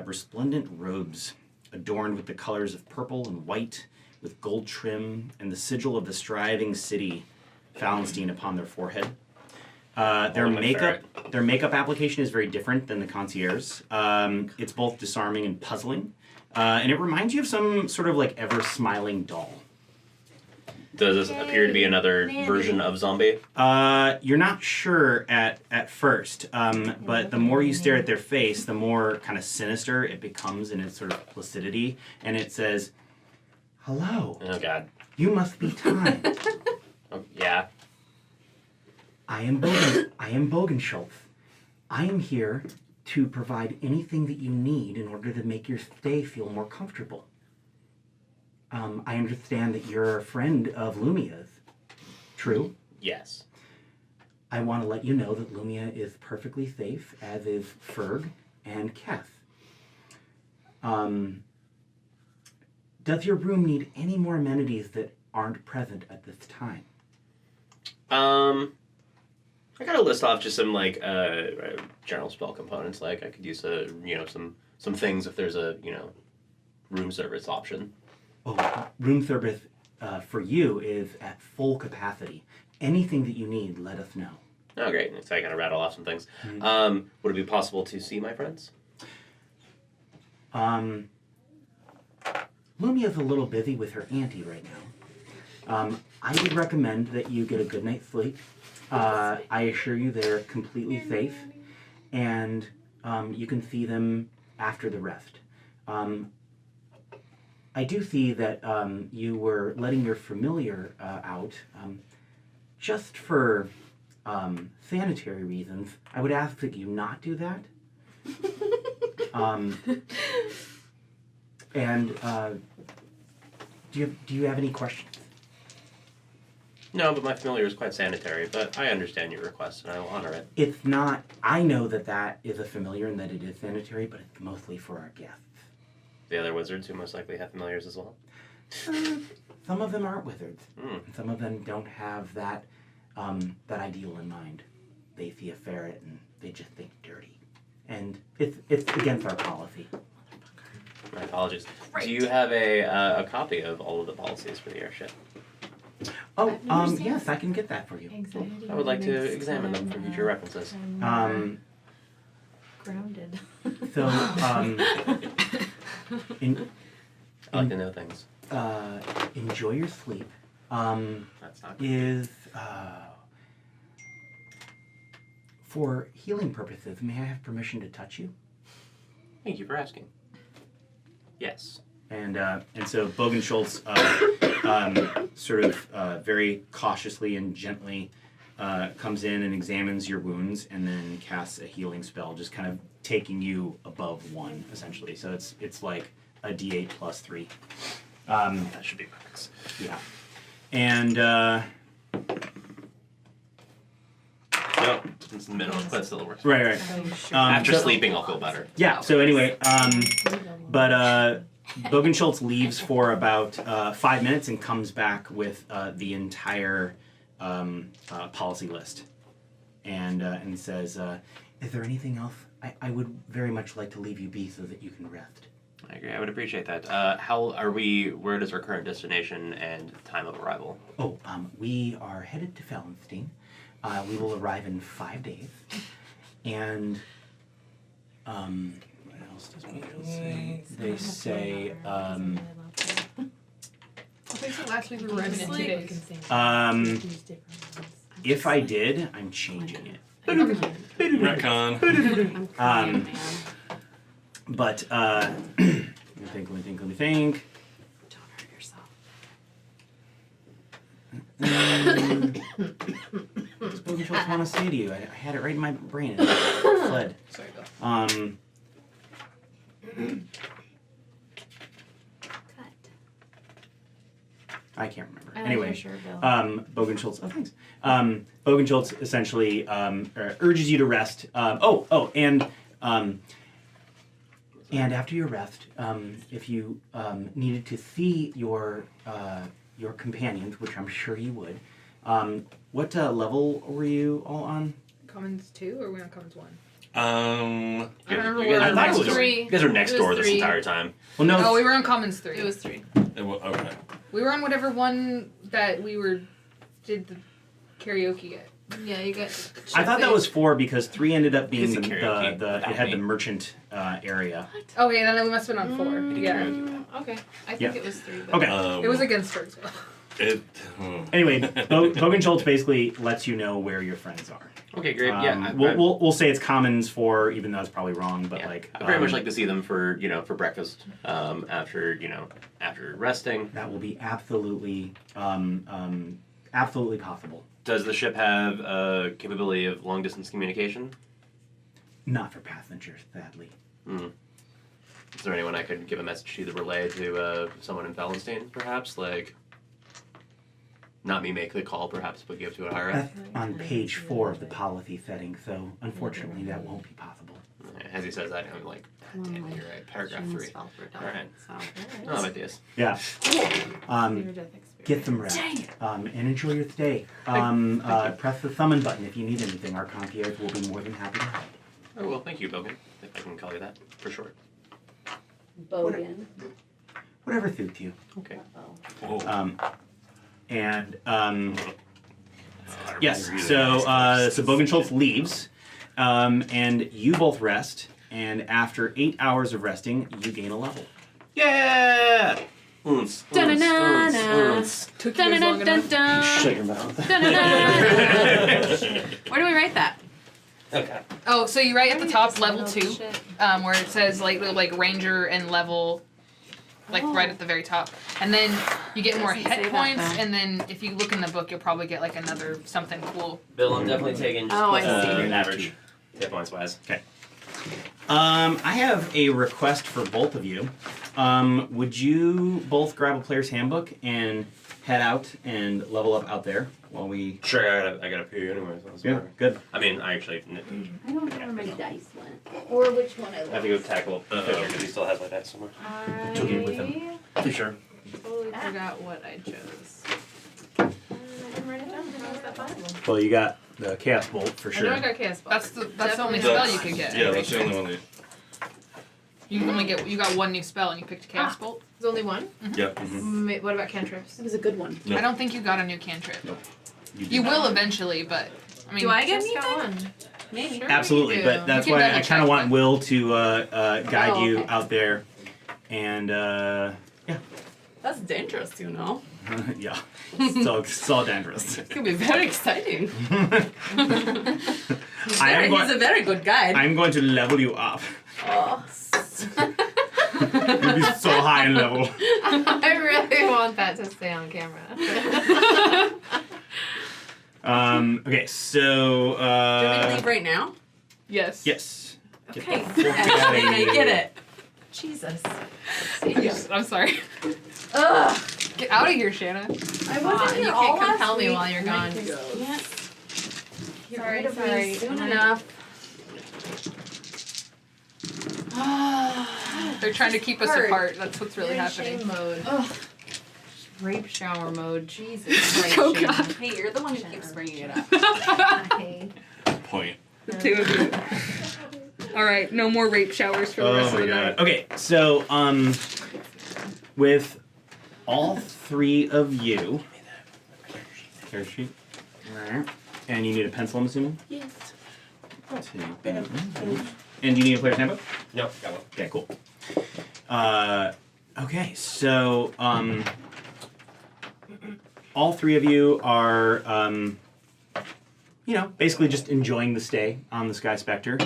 resplendent robes adorned with the colors of purple and white, with gold trim and the sigil of the striving city, Fallenstein, upon their forehead. Their makeup application is very different than the concierge's. It's both disarming and puzzling, and it reminds you of some sort of like ever-smiling doll. Does this appear to be another version of zombie? You're not sure at first, but the more you stare at their face, the more kind of sinister it becomes in its sort of placidity, and it says, "Hello, Oh God. you must be Time. Oh, yeah. I am Bogenschultz. I am here to provide anything that you need in order to make your stay feel more comfortable. I understand that you're a friend of Lumia's. True? Yes. I want to let you know that Lumia is perfectly safe, as is Ferg and Keth. Does your room need any more amenities that aren't present at this time? I gotta list off just some like general spell components. Like I could use some things if there's a room service option. Oh, room service for you is at full capacity. Anything that you need, let us know. Oh, great. So I kind of rattle off some things. Mm-hmm. Would it be possible to see my friends? Lumia's a little busy with her auntie right now. I would recommend that you get a good night's sleep. I assure you they're completely safe, and you can see them after the rest. I do see that you were letting your familiar out just for sanitary reasons. I would ask that you not do that. And do you have any questions? No, but my familiar is quite sanitary, but I understand your request and I will honor it. It's not. I know that is a familiar and that it is sanitary, but it's mostly for our guests. The other wizards who most likely have familiars as well. Some of them aren't wizards, Mm. and some of them don't have that that ideal in mind. They see a ferret and they just think dirty, and it's against our policy. My apologies. Right. Do you have a copy of all of the policies for the airship? Oh, I've never seen yes, I can get that for you. Anxiety I would like to makes examine them for time, future references. Grounded. So, I like to know things. enjoy your sleep. That's not good. Is for healing purposes, may I have permission to touch you? Thank you for asking. Yes. And so Bogenschultz sort of very cautiously and gently comes in and examines your wounds and then casts a healing spell, just kind of taking you above 1, essentially. So it's like a D8 plus 3. That should be max. Yeah. And It's minimal, but it still works. Right. After so- sleeping, I'll feel better. Yeah. So anyway, but Bogenschultz leaves for about 5 minutes and comes back with the entire policy list, and says, "Is there anything else? I would very much like to leave you be so that you can rest." I agree. I would appreciate that. How are we? Where is our current destination and time of arrival? Oh, we are headed to Fellenstein. We will arrive in 5 days, and what else does Bogenschultz say? They say. I think so last week we were arriving in 2 days. If I did, I'm changing it. Retcon. I'm crying, man. But let me think. Don't hurt yourself. What does Bogenschultz want to say to you? I had it right in my brain and it fled. Sorry, go. I can't remember. I like Anyway, your shirt, Bill. Bogenschultz. Oh, thanks. Bogenschultz essentially urges you to rest. And after your rest, if you needed to see your companions, which I'm sure you would, what level were you all on? Commons 2 or are we on Commons 1? I remember You guys, where I thought it it was was- 3. you guys are next It was door this 3. entire time. Well, no. Oh, we were on Commons 3. It was 3. Okay. We were on whatever one that we did the karaoke at. Yeah, you got. I thought that was 4 because 3 ended up being It's a the karaoke it without had me. the merchant area. Okay, then we must have been on 4. Yeah. Okay, I think Yeah. it was 3. But Okay. It was against her as well. Anyway, Bogenschultz basically lets you know where your friends are. Okay, great. Yeah, We'll say it's commons 4, even though it's probably wrong. But yeah. like, I very much like to see them for for breakfast. After resting. that will be absolutely possible. Does the ship have a capability of long distance communication? Not for passengers, sadly. Is there anyone I could give a message to the relay to someone in Fellenstein, perhaps? Like, not me make the call, perhaps, but give to a higher up? That's on page 4 of the policy setting, so unfortunately that won't be possible. As he says that, I'm like, God damn it, you're right. Paragraph 3. Spell for dog, Alright. so. I have ideas. Yeah. near-death Get some rest. And enjoy your stay. Press the summon button if you need anything. Our concierge will be more than happy to help. Oh, well, thank you, Bogan, if I can call you that, for short. Bogan. Whatever suits you. Okay. Yes, so Bogenschultz leaves, and you both rest, and after 8 hours of resting, you gain a level. Yeah! Oons, Da-na-na-na. Took you guys long enough. Shut your mouth. Where do we write that? Okay. Oh, so you write at the top level 2, where it says like ranger and level, right at the very top, and then you get more Doesn't say hit that, points, though. and then if you look in the book, you'll probably get like another something cool. Bill, I'm definitely taking Oh, I see. average hit points wise. Okay. I have a request for both of you. Would you both grab a player's handbook and head out and level up out there while we... Sure, I gotta pee anyway. So Yeah, good. I mean, I actually I don't know where my dice went. Or which one I have to go tackle Fisher because he still has my dice somewhere. Took it with him. For sure. totally forgot what I chose. I didn't write it down. How was that possible? Well, you got the Chaos Bolt for I sure. know I got chaos ball. That's the only Definitely spell not. you could get. Yeah, that's the only one. That, You got one new spell, and you picked Chaos Bolt. There's only one. yep. What about cantrips? It was a good one. Nope. I don't think you got a new cantrip. did You not. will eventually, but I mean, Do I get Just got anything? one. Maybe. Sure. Absolutely, You but do. that's You can why I double kind check, of want but- Will to guide Oh, you okay. out there, and That's dangerous, you know. yeah, so dangerous. It could be very exciting. I am He's a very good guide. I'm going to level you up. Oh. You'll be so high in level. I really want that to stay on camera. Okay, so Do you want me to leave right now? yes. yes. Get Okay. the fuck outta I here. get it. Jesus. I'm sorry. Ugh. Get out of here, Shanna. I You wasn't here can't all compel last me week. while you're gone. Can't. Get Sorry, rid of sorry. me soon enough. They're trying to keep us hurt. apart. That's what's really You're in happening. shame mode. Ugh. Rape shower mode. Jesus Christ. Oh, Shane. God. Hey, you're the one who keeps bringing it up. Okay. Point. The two of you. All right, no more rape showers for the rest of the night. Okay, so with all three of you, airship, and you need a pencil, I'm assuming. Yes. And do you need a player's handbook? Nope, got one. Okay, cool. Okay, so all three of you are, basically just enjoying the stay on the Sky Specter.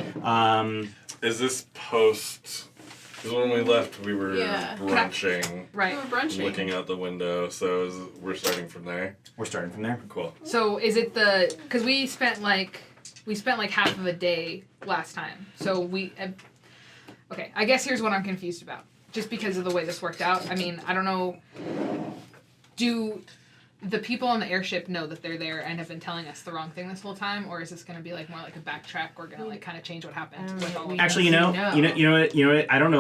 Is this post? Because when we left, we were Yeah. brunching, Right. We're brunching. looking out the window. So we're starting from there. We're starting from there. Cool. So is it because we spent like half of a day last time. So okay. I guess here's what I'm confused about. Just because of the way this worked out. I mean, I don't know. Do the people on the airship know that they're there and have been telling us the wrong thing this whole time, or is this going to be like more like a backtrack? We're going to like kind of change what happened with all of Actually, this? you know what? I don't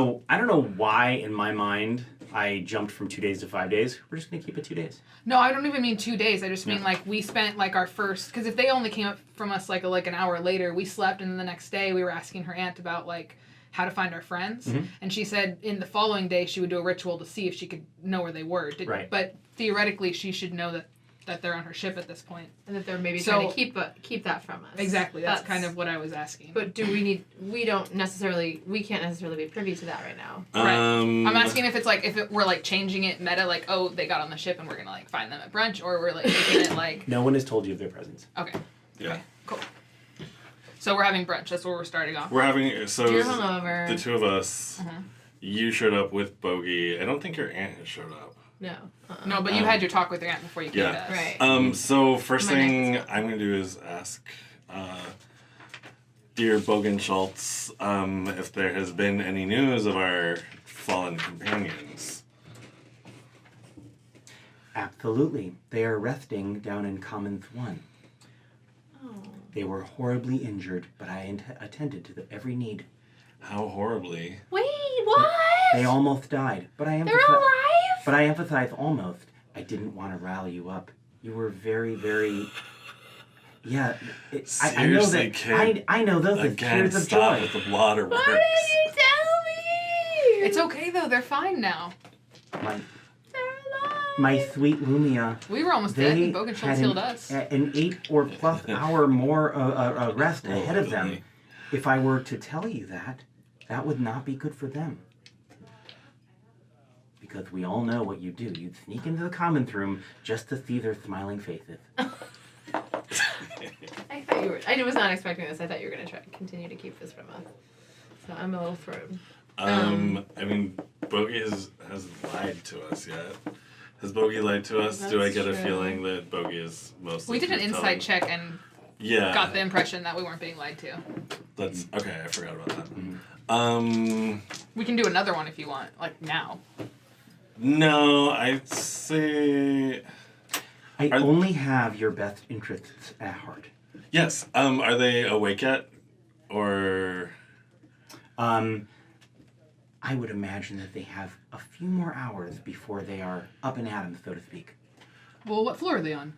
know why in my mind I jumped from 2 days to 5 days. We're just gonna keep it 2 days. No, I don't even mean 2 days. I just mean Yeah. like we spent like our first, because if they only came up from us like an hour later, we slept, and then the next day we were asking her aunt about like how to find our friends, Mhm. and she said in the following day she would do a ritual to see if she could know where they were. Right. But theoretically, she should know that they're on her ship at this point. And that they're maybe So- trying to keep that from us. Exactly. That's kind of what I was asking. But we can't necessarily be privy to that right now. Right. Um, I'm asking if it's like we're like changing it meta, like, oh, they got on the ship and we're gonna like find them at brunch, or we're like making it like No one has told you of their presence. okay, Yeah. cool. So we're having brunch. That's where we're starting off. We're having so You're it was hungover. the two of us. Mhm. You showed up with Bogey. I don't think your aunt has showed up. No. No, but you had your talk with your aunt before you came yeah. to us. Right. So first My thing next I'm gonna do is ask, dear Bogan Schultz, if there has been any news of our fallen companions. Absolutely. They are resting down in Commons 1. Oh. They were horribly injured, but I attended to every need. How horribly. Wait, what? They almost died, but I They're alive? But I emphasize almost. I didn't want to rally you up. You were very, very. Yeah, I know Seriously, that. kid. I know those are Again, tears of stop joy. with the waterworks. Why didn't you tell me? It's okay though. They're fine now. My, They're alive. my sweet Lumia. We were almost dead, They and Bogan had Schultz healed us. an 8 or plus hour more rest ahead of them. Really? If I were to tell you that would not be good for them. Because we all know what you do. You'd sneak into the commons room just to see their smiling faces. I thought you were. I was not expecting this. I thought you were going to continue to keep this from us. So I'm a little thrown. I mean, Bogey hasn't lied to us yet. Has Bogey lied to us? Do I That's get a true. feeling that Bogey is mostly We did an truth insight telling? check and Yeah. got the impression that we weren't being lied to. That's okay. I forgot about that. Mhm. We can do another one if you want, like now. No, I'd say I Are- only have your best interests at heart. yes. Are they awake yet, or I would imagine that they have a few more hours before they are up and at 'em, so to speak. Well, what floor are they on?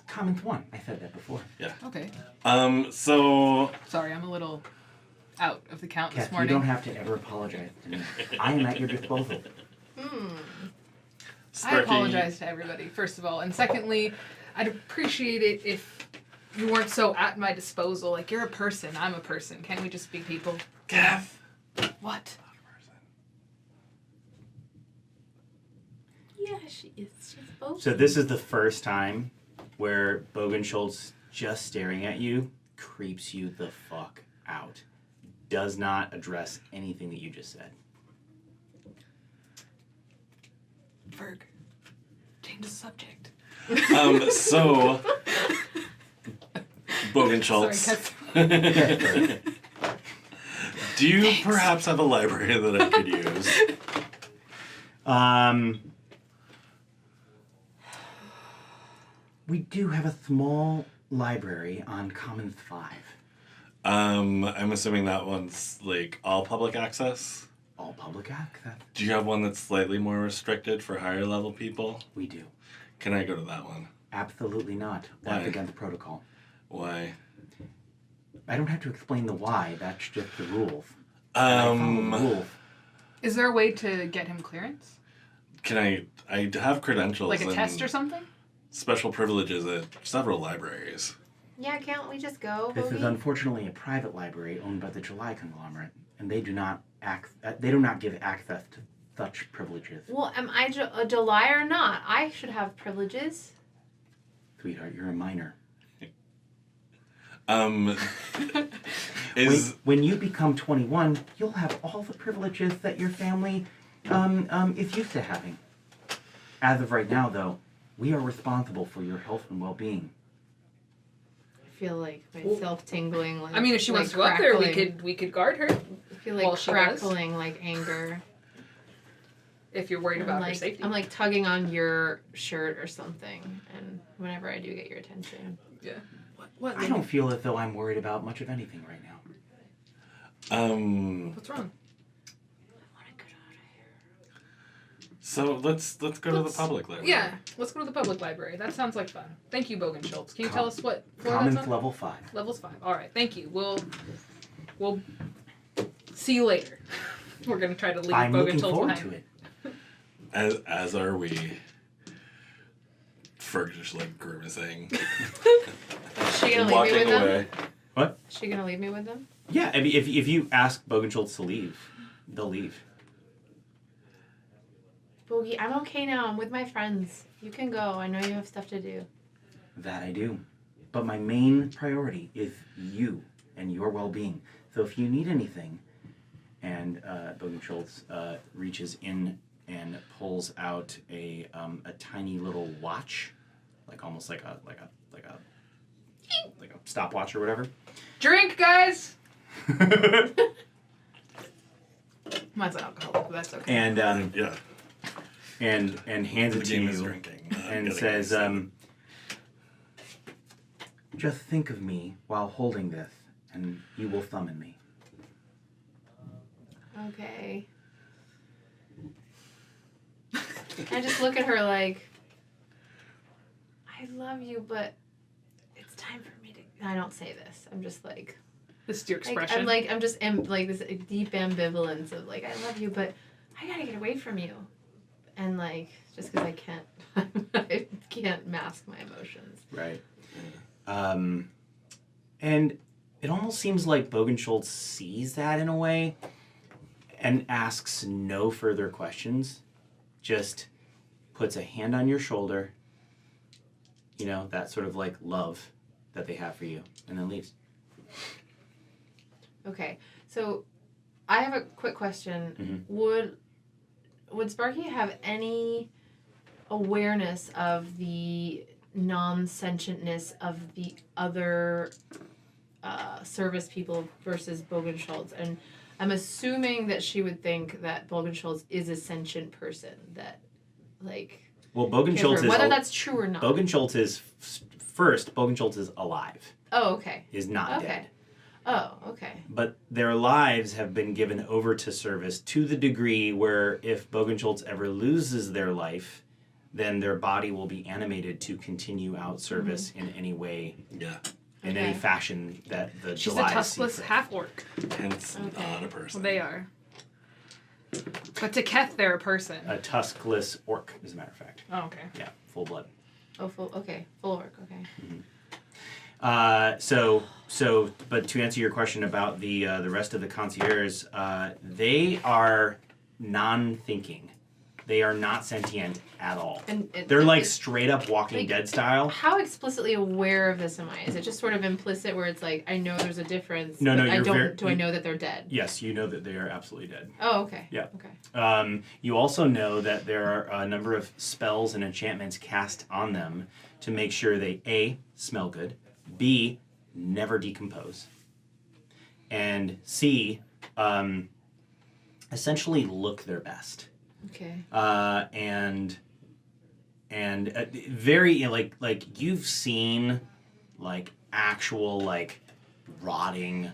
Commons 1. I said that before. Okay. so Sorry, I'm a little out of the count Kath, this you morning. don't have to ever apologize to me. I am at your disposal. I Sparky, apologize to everybody, first of all. And secondly, I'd appreciate it if you weren't so at my disposal. Like, you're a person, I'm a person. Can't we just be people? Kath. What? Yeah, she is. She's both. So this is the first time where Bogan Schultz just staring at you creeps you the fuck out. Does not address anything that you just said. Ferg, change the subject. So Bogan Schultz. Sorry, Do you perhaps have a library that I could use? We do have a small library on Commons 5. I'm assuming that one's like all public access. All public access. Do you have one that's slightly more restricted for higher level people? We do. Can I go to that one? Absolutely not. That's Why? against protocol. Why? I don't have to explain the why. That's just the rules. And I follow the rules. Is there a way to get him clearance? Can I have credentials Like a and test or something? special privileges at several libraries. Yeah, can't we just go? This is Bogey? unfortunately a private library owned by the July conglomerate, and they do not give access to such privileges. Well, am I a July or not? I should have privileges. Sweetheart, you're a minor. Is When you become 21, you'll have all the privileges that your family is used to having. As of right now, though, we are responsible for your health and well-being. I feel like myself tingling. Like I mean, if she like wants to go up there, crackling. we could guard her. I feel like while she does. crackling, like anger. If you're worried about her like, safety. I'm like tugging on your shirt or something, and whenever I do get your attention. yeah. What? I don't feel as though I'm worried about much of anything right now. What's wrong? So let's go to the public library. Yeah, let's go to the public library. That sounds like fun. Thank you, Bogan Schultz. Can you tell us what floor that's Commons on? level 5. Level's 5. All right, thank you. We'll see you later. We're gonna try to leave I'm Bogan looking Schultz forward behind. to it. As are we. Ferg just like grimacing. Is she gonna leave me Walking with them? away. Is she gonna leave me with them? Yeah, I mean, if you ask Bogan Schultz to leave, they'll leave. Bogey, I'm okay now. I'm with my friends. You can go. I know you have stuff to do. That I do. But my main priority is you and your well-being. So if you need anything, and Bogan Schultz reaches in and pulls out a tiny little watch, like almost like a stopwatch or whatever. Drink, guys. Mine's an alcoholic, but that's okay. And Yeah. and hands The it to game is you drinking. and says, just think of me while holding this, and you will summon me. Okay. I just look at her like, I love you, but it's time for me to. I don't say this. I'm just like. This is your Like, expression. I'm just like this deep ambivalence of like I love you, but I gotta get away from you, and like just because I can't mask my emotions. Right. And it almost seems like Bogan Schultz sees that in a way and asks no further questions. Just puts a hand on your shoulder, you know, that sort of like love that they have for you, and then leaves. Okay, so I have a quick question. Would Sparky have any awareness of the non-sentientness of the other service people versus Bogan Schultz? And I'm assuming that she would think that Bogan Schultz is a sentient person. That, like, Well, Bogan Schultz is whether that's true or not. Bogan Schultz is Bogan Schultz is alive. Oh, okay. Is not Okay. dead. Oh, okay. But their lives have been given over to service to the degree where if Bogan Schultz ever loses their life, then their body will be animated to continue out service in any way, Yeah. in any fashion that the She's a July tuskless see fit. half-orc. Hence Okay. not a person. They are. But to Keth, they're a person. A tuskless orc, as a matter of fact. Oh, okay. Yeah, full blood. Oh, full work. Okay. But to answer your question about the rest of the concierge, they are non-thinking. They are not sentient at all. And They're like straight up Walking like, Dead style. How explicitly aware of this am I? Is it just sort of implicit where it's like I know there's a difference? No, but I you're don't. Do I know that they're dead? Yes, you know that they are absolutely dead. Oh, okay. Yeah. Okay. You also know that there are a number of spells and enchantments cast on them to make sure they A, smell good, B, never decompose, and C, essentially look their best. Okay. And very like you've seen like actual like rotting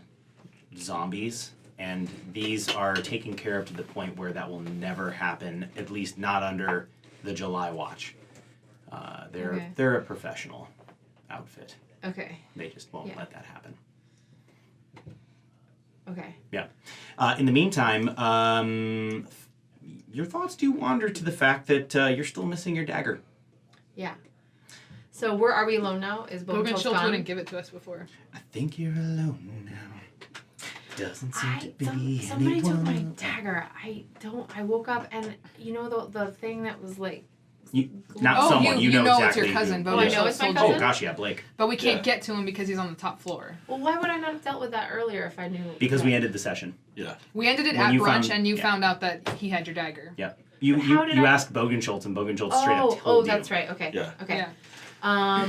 zombies, and these are taken care of to the point where that will never happen, at least not under the July Watch. They're a professional outfit. Okay. They just won't Yeah. let that happen. Okay. Yeah. In the meantime, your thoughts do wander to the fact that you're still missing your dagger. Yeah. So are we alone now? Is Bogan Bogan Schultz gone? wouldn't give it to us before. I think you're alone now. Doesn't seem to be somebody took my anyone. dagger. I woke up and you know the thing that was like. Not Oh, someone. you know know exactly it's your cousin, who. but Oh, we I know it's my told cousin? Oh gosh, yeah, Blake. But we can't Yeah. get to him because he's on the top floor. Well, why would I not have dealt with that earlier if I knew? Because we ended the session. Yeah. We ended it When at you brunch, found- and you yeah. found out that he had your dagger. Yeah. You How did you I- asked Bogan Schultz, and Bogan Schultz straight up Oh, told you. that's right. Okay. Yeah. Okay. Yeah.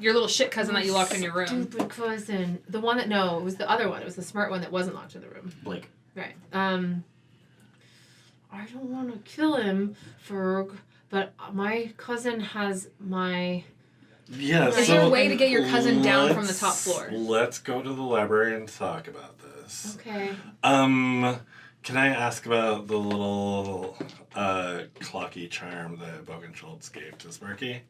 Your little shit cousin that you locked in your room. Stupid cousin. The one that it was the other one. It was the smart one that wasn't locked in the room. Blake. Right. I don't want to kill him, Ferg, but my cousin has my. Yeah. Is so there a way to get your cousin down from the top let's- floor? Let's go to the library and talk about this. Okay. Can I ask about the little clocky charm that Bogan Schultz gave to Sparky?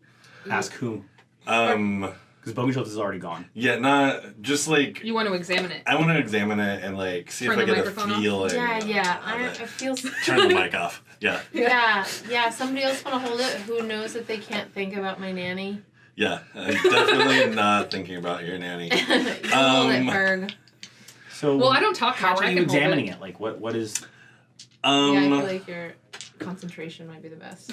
Ask who? Because Bogan Schultz is already gone. yeah, not just like You want to examine it. I want to examine it and like see Turn if I the get a microphone off? feeling. Yeah. I of it. feel. Turn the mic off. Yeah, Yeah. Somebody else want to hold it who knows that they can't think about my nanny. yeah. I'm definitely not thinking about your nanny. You hold it, Ferg. So Well, I don't talk how much. are I you can hold examining it. it? Like what is? Yeah, I feel like your concentration might be the best.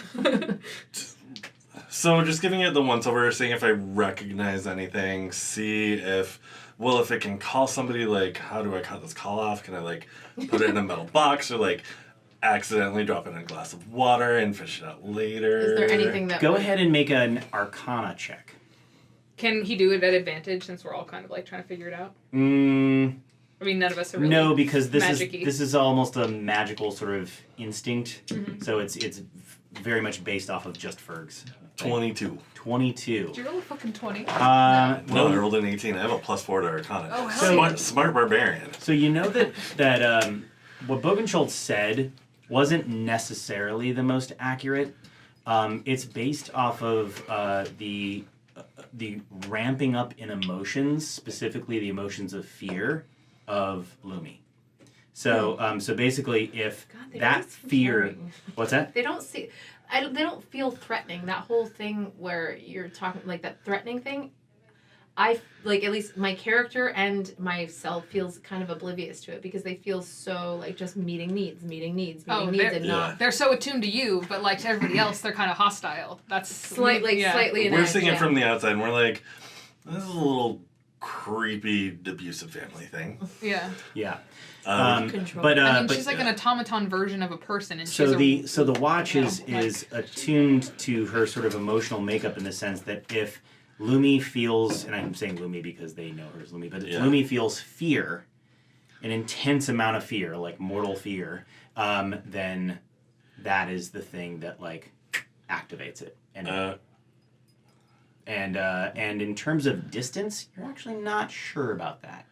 So just giving it the once over, seeing if I recognize anything, see if it can call somebody, like, how do I cut this call off? Can I, like, put it in a metal box or, like, accidentally drop it in a glass of water and fish it out later? Is there anything that Go would- ahead and make an Arcana check. Can he do it at advantage since we're all kind of like trying to figure it out? I mean, none of us are really. No, because this magic-y. is almost a magical sort of instinct. Mm-hmm. So it's very much based off of just Ferg's. 22. 22. Did you roll a fucking 20? No, I Well, rolled an 18. I have a +4 to Arcana. Oh, hell yeah. Smart barbarian. so you know that what Bogan Schultz said wasn't necessarily the most accurate. It's based off of the ramping up in emotions, specifically the emotions of fear of Lumi. So so basically, if God, they that don't seem fear, caring. what's that? They don't see. They don't feel threatening. That whole thing where you're talking like that threatening thing. I like at least my character and myself feels kind of oblivious to it because they feel so like just meeting needs, Oh, and not They're so attuned to you, but like to everybody else, they're kind of hostile. That's slightly yeah. an We're edge, seeing it yeah. from the outside and we're like, this is a little creepy, abusive family thing. Yeah. Yeah. Control. But I mean, but she's like an automaton version of a person, and so she's the watch is Yeah, like- is attuned to her sort of emotional makeup in the sense that if Lumi feels, and I'm saying Lumi because they know her as Lumi, but if Yeah. Lumi feels fear, an intense amount of fear, like mortal fear, then that is the thing that like activates it. And in terms of distance, you're actually not sure about that.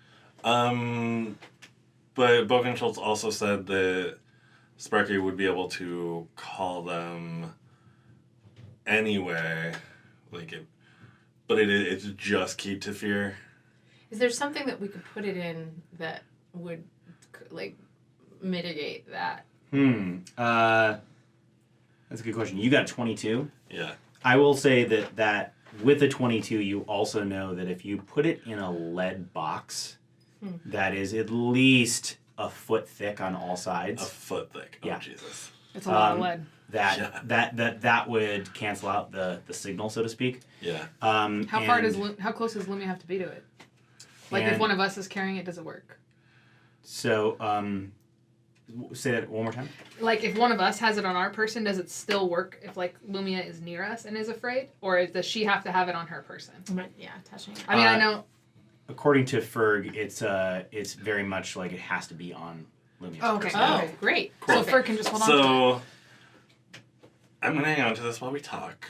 But Bogan Schultz also said that Sparky would be able to call them anyway, like it, but it's just keyed to fear. Is there something that we could put it in that would like mitigate that? That's a good question. You got 22. Yeah. I will say that with a 22, you also know that if you put it in a lead box that is at least a foot thick on all A sides, foot thick. Oh, Yeah. Jesus. it's a lot of lead. that would cancel out the signal, so to speak. Yeah. How close does Lumi have to be to it? Like if And- one of us is carrying it, does it work? So, say that one more time. Like if one of us has it on our person, does it still work if like Lumia is near us and is afraid, or does she have to have it on her person? Yeah, touching it. I mean, I know. According to Ferg, it's very much like it has to be on Lumia's Oh, okay. person. Oh, great. So Fer can just hold on to it. So I'm gonna hang on to this while we talk.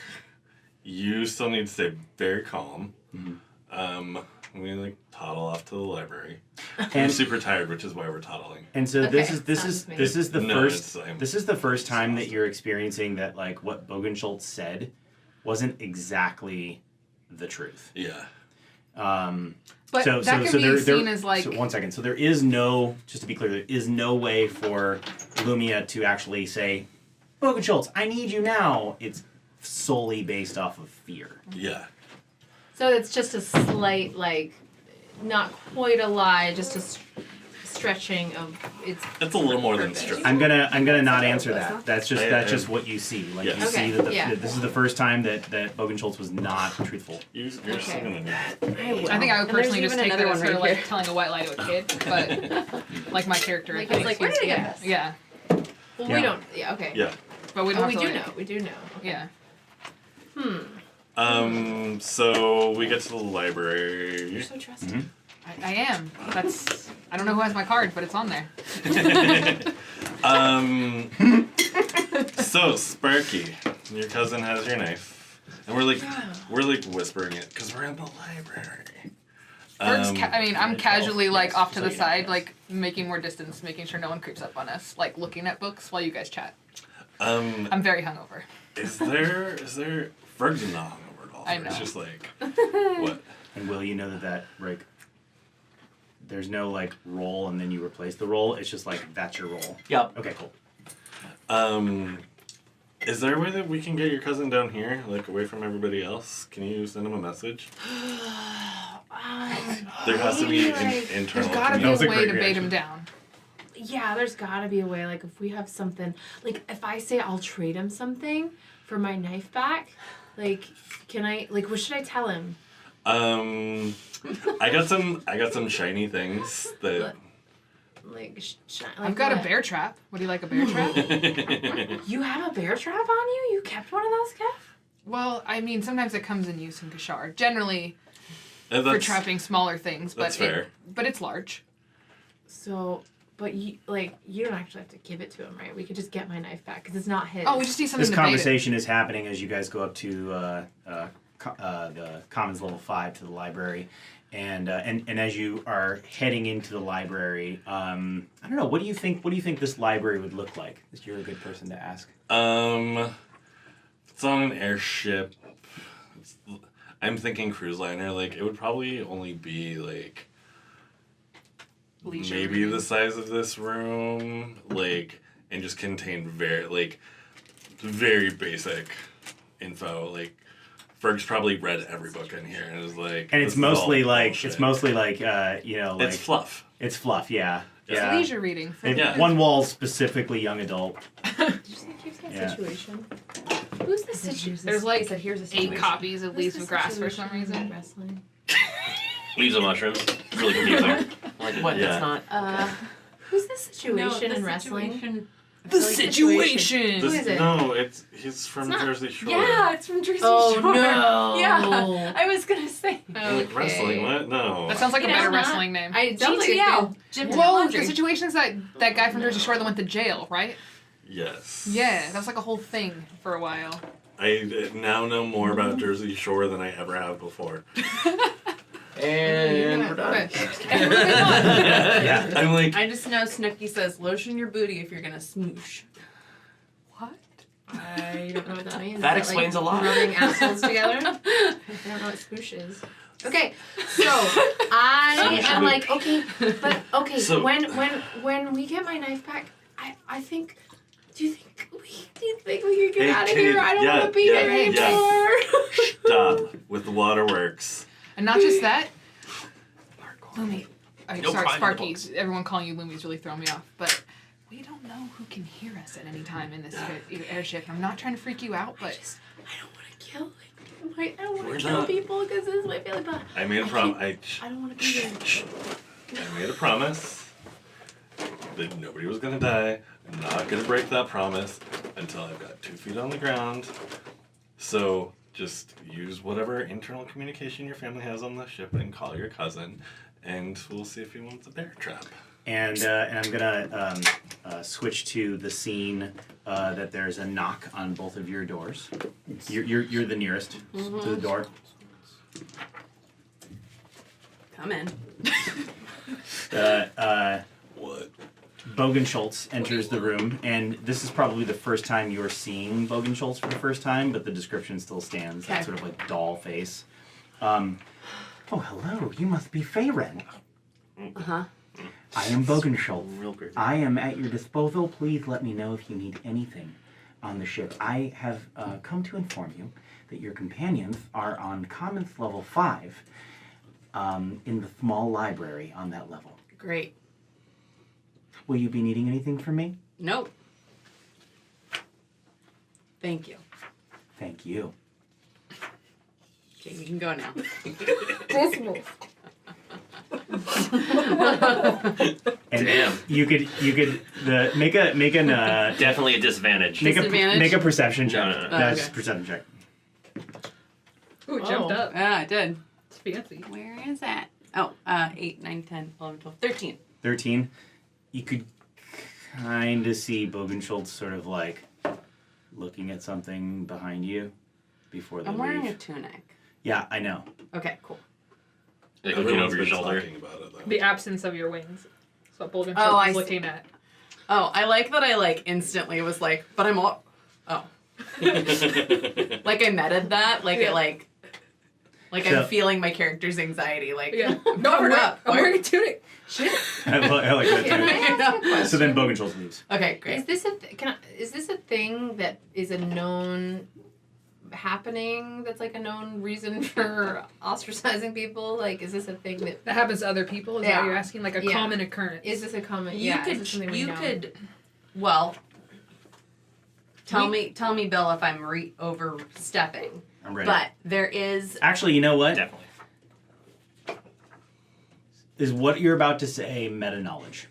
You still need to stay very calm. We like toddle off to the library. I'm And super tired, which is why we're toddling. and so Okay, this sounds is the No, first it's- I'm this is the first time that exhausted. you're experiencing that like what Bogenschultz said wasn't exactly the truth. Yeah. But so that can so be there, seen as like so 1 second. So there is no, just to be clear, there is no way for Lumia to actually say, Bogenschultz, I need you now. It's solely based off of fear. Yeah. So it's just a slight, like, not quite a lie, just a stretching of its. It's a little more than purpose. strict. I'm gonna not answer that. That's just I- what you see. Like Yes. you Okay, see that, yeah. that this is the first time that Bogenschultz was not truthful. You're still Okay. gonna need I think I would And there's personally just even take that another as one sort of right like here. telling a white lie to a kid, but like my character. Like, thinks it's like, where did I he's- get this? Yeah, Well, Yeah. we don't. Yeah, okay. Yeah. but we don't Oh, have we to do like- know. We do know. Yeah. So we get to the library. You're so trusting. I am. That's. I don't know who has my card, but it's on there. So Sparky, your cousin has your knife, and we're like whispering it because we're in the library. I'm casually like yes, off to so the you know. side, like making more distance, making sure no one creeps up on us, like looking at books while you guys chat. Um, I'm very hungover. is there Ferg's not hungover at all? I know. It's just like what? And Will, you know that like there's no like roll and then you replace the roll. It's just like that's your roll. Yep. Okay, cool. Is there a way that we can get your cousin down here, like away from everybody else? Can you send him a message? There has to be an internal. There's gotta be That a was a way great to bait reaction. him down. Yeah, there's gotta be a way. Like, if we have something, like, if I say I'll trade him something for my knife back, like, can I? Like, what should I tell him? I got some shiny things that. Like, like I've got what? a bear trap. Would you like a bear trap? You have a bear trap on you? You kept one of those, Kev? Well, I mean, sometimes it comes in use in Kashar. Generally for That's- trapping smaller things, but that's fair. but it's large. So, but you don't actually have to give it to him, right? We could just get my knife back because it's not his. Oh, we just need something This to bait it. conversation is happening as you guys go up to the Commons level 5 to the library, and as you are heading into the library, I don't know. What do you think? What do you think this library would look like? You're a good person to ask. It's on an airship. I'm thinking cruise liner. Like it would probably only be like Leisure maybe reading. the size of this room, like, and just contain very basic info. Like Ferg's probably read every book in here and is like. And "This it's is mostly all like bullshit." it's mostly like like It's fluff. it's fluff. Yeah. It's Yeah. leisure reading. For And Yeah. one wall specifically young adult. Did you say here's that Yeah. situation? Who's the situation? There's like he said, here's a 8 situation. copies of Who's Leaves the of Grass for situation some reason. in Wrestling. Leaves of mushrooms. Really confusing. Like what? Yeah. That's not. Who's the situation in wrestling? The like situation. Who is it? No, he's from It's not- Jersey Shore. Yeah, it's from Jersey Oh Shore. no! Yeah, I was gonna say. Like wrestling, what? No. That sounds like You a know, better not- wrestling name. I sounds like GTL. a Jim good- Well, Laundry. the situation's that guy from Jersey Shore that went to jail, right? Yes. Yeah, that was like a whole thing for a while. I now know more about Jersey Shore than I ever have before. And we're done. And moving on. Yeah. I'm like, I just know Snooki says lotion your booty if you're gonna smoosh. What? I don't know what that means. That Is explains a lot. Rubbing assholes together. I don't know what spoosh is. Okay, so I am like, okay, but okay. So- when we get my knife back, I think. Do you think we can get Hey, out of kid, here? I don't yeah, want to be yeah, here yeah. anymore. stop with the waterworks. And not just that. Lumi. No Sorry, crime in the Sparky. books. Everyone calling you Lumi's really throwing me off. But we don't know who can hear us at any time in this airship. I'm not trying to freak you out, but I don't want to kill. I don't want We're to kill not- people because this is my family. But I made a I promise. I don't want to be here. I made a promise that nobody was gonna die. I'm not gonna break that promise until I've got 2 feet on the ground. So just use whatever internal communication your family has on the ship and call your cousin, and we'll see if he wants a bear trap. And I'm gonna switch to the scene that there's a knock on both of your doors. You're the nearest to the door. Come in. What? Bogenschultz enters the room, and this is probably the first time you're seeing Bogenschultz for the first time, but the description still stands. That Okay. sort of like doll face. Oh, hello. You must be Faerynn. Uh-huh. I am Bogenschultz. Real great. I am at your disposal. Please let me know if you need anything on the ship. I have come to inform you that your companions are on Commons Level 5 in the small library on that level. Great. Will you be needing anything from me? Nope. Thank you. Thank you. Okay, you can go now. And Damn. you could make an Definitely a disadvantage. Disadvantage? make a perception check. No. That's Okay. perception check. Ooh, it jumped up. Yeah, I did. It's fancy. Where is that? Oh, 8, 9, 10, 11, 12, 13. 13. You could kind of see Bogenschultz sort of like looking at something behind you before they I'm wearing a leave. tunic. Yeah, I know. Okay, cool. Like looking Everyone's over your been shoulder. talking about it, though. The absence of your wings. That's what Bolden Oh, I is see. looking at. Oh, I like that I like instantly was like, but I'm all. Oh. Like I meted that. Like Yeah. it like. Like So- I'm feeling my character's anxiety. Like, Yeah. covered up. I'm wearing a tunic. Shit. I like that Can I too. ask a question? So then Bogenschultz leaves. Okay, great. Is this is this a thing that is a known happening? That's like a known reason for ostracizing people? Like, is this a thing that That happens to other people? Is that Yeah. what you're asking? Like a Yeah. common occurrence? is this a common? You yeah, is could. this something we You know? could. Well. Tell me, Bill, if I'm overstepping. I'm ready. But there is. Actually, you know what? Definitely. Is what you're about to say meta knowledge?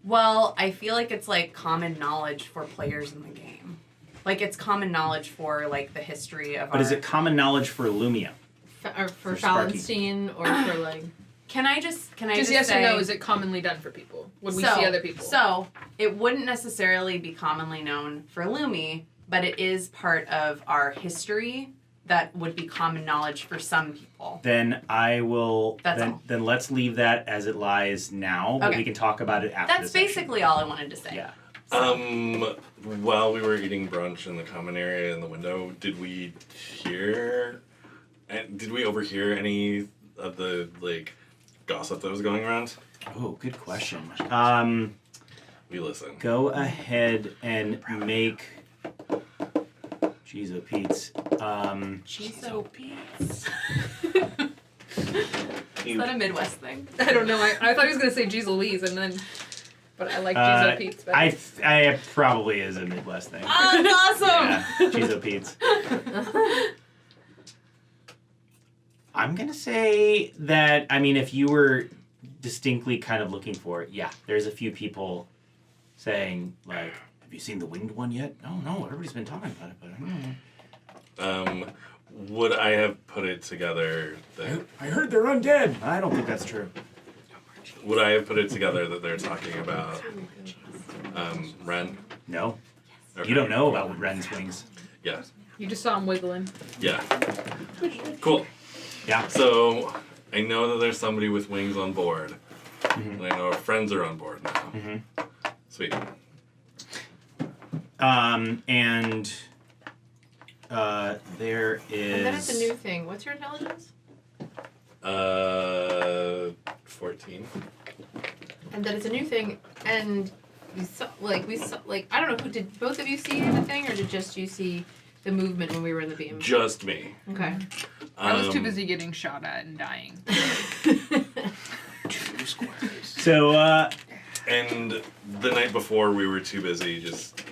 Well, I feel like it's like common knowledge for players in the game. Like it's common knowledge for like the history of But our. is it common knowledge for Lumia? Or for For Sparky. Fallenstein or for like. Can I just Just yes say, or no, is it commonly done for people? Would we so, see other people? So it wouldn't necessarily be commonly known for Lumi, but it is part of our history that would be common knowledge for some people. Then I will. That's then, all. then let's leave that as it lies now. But Okay. we can talk about it after. That's the session. basically all I wanted to say. Yeah. While we were eating brunch in the common area in the window, did we overhear any of the like gossip that was going around? Oh, good question. We listen. Go ahead and make. Jeez, oh Pete's. Cheeso Pete's. Is that a Midwest thing? I don't know. I thought he was gonna say Jeez Louise, and then, but I like Jeez O Pete's better. I probably is a Midwest thing. Oh, that's awesome! Yeah, Jeez, oh Pete's. I'm gonna say that. I mean, if you were distinctly kind of looking for it, yeah, there's a few people saying like, "Have you seen the winged one yet?" No, everybody's been talking about it, but I don't know. Would I have put it together that I heard they're undead. I don't think that's true. would I have put it together that they're talking about Ren? No, Okay. you don't know about Ren's wings. Yeah. You just saw him wiggling. Yeah. Cool. Yeah. So I know that there's somebody with wings on board. Mhm. And I know our friends are on board now. Mhm. Sweet. And there is. And then it's a new thing. What's your intelligence? 14. And then it's a new thing, and we saw I don't know who did both of you see the thing, or did just you see the movement when we were in the beam? Just me. Okay. I was too Um, busy getting shot at and dying. So, And the night before, we were too busy just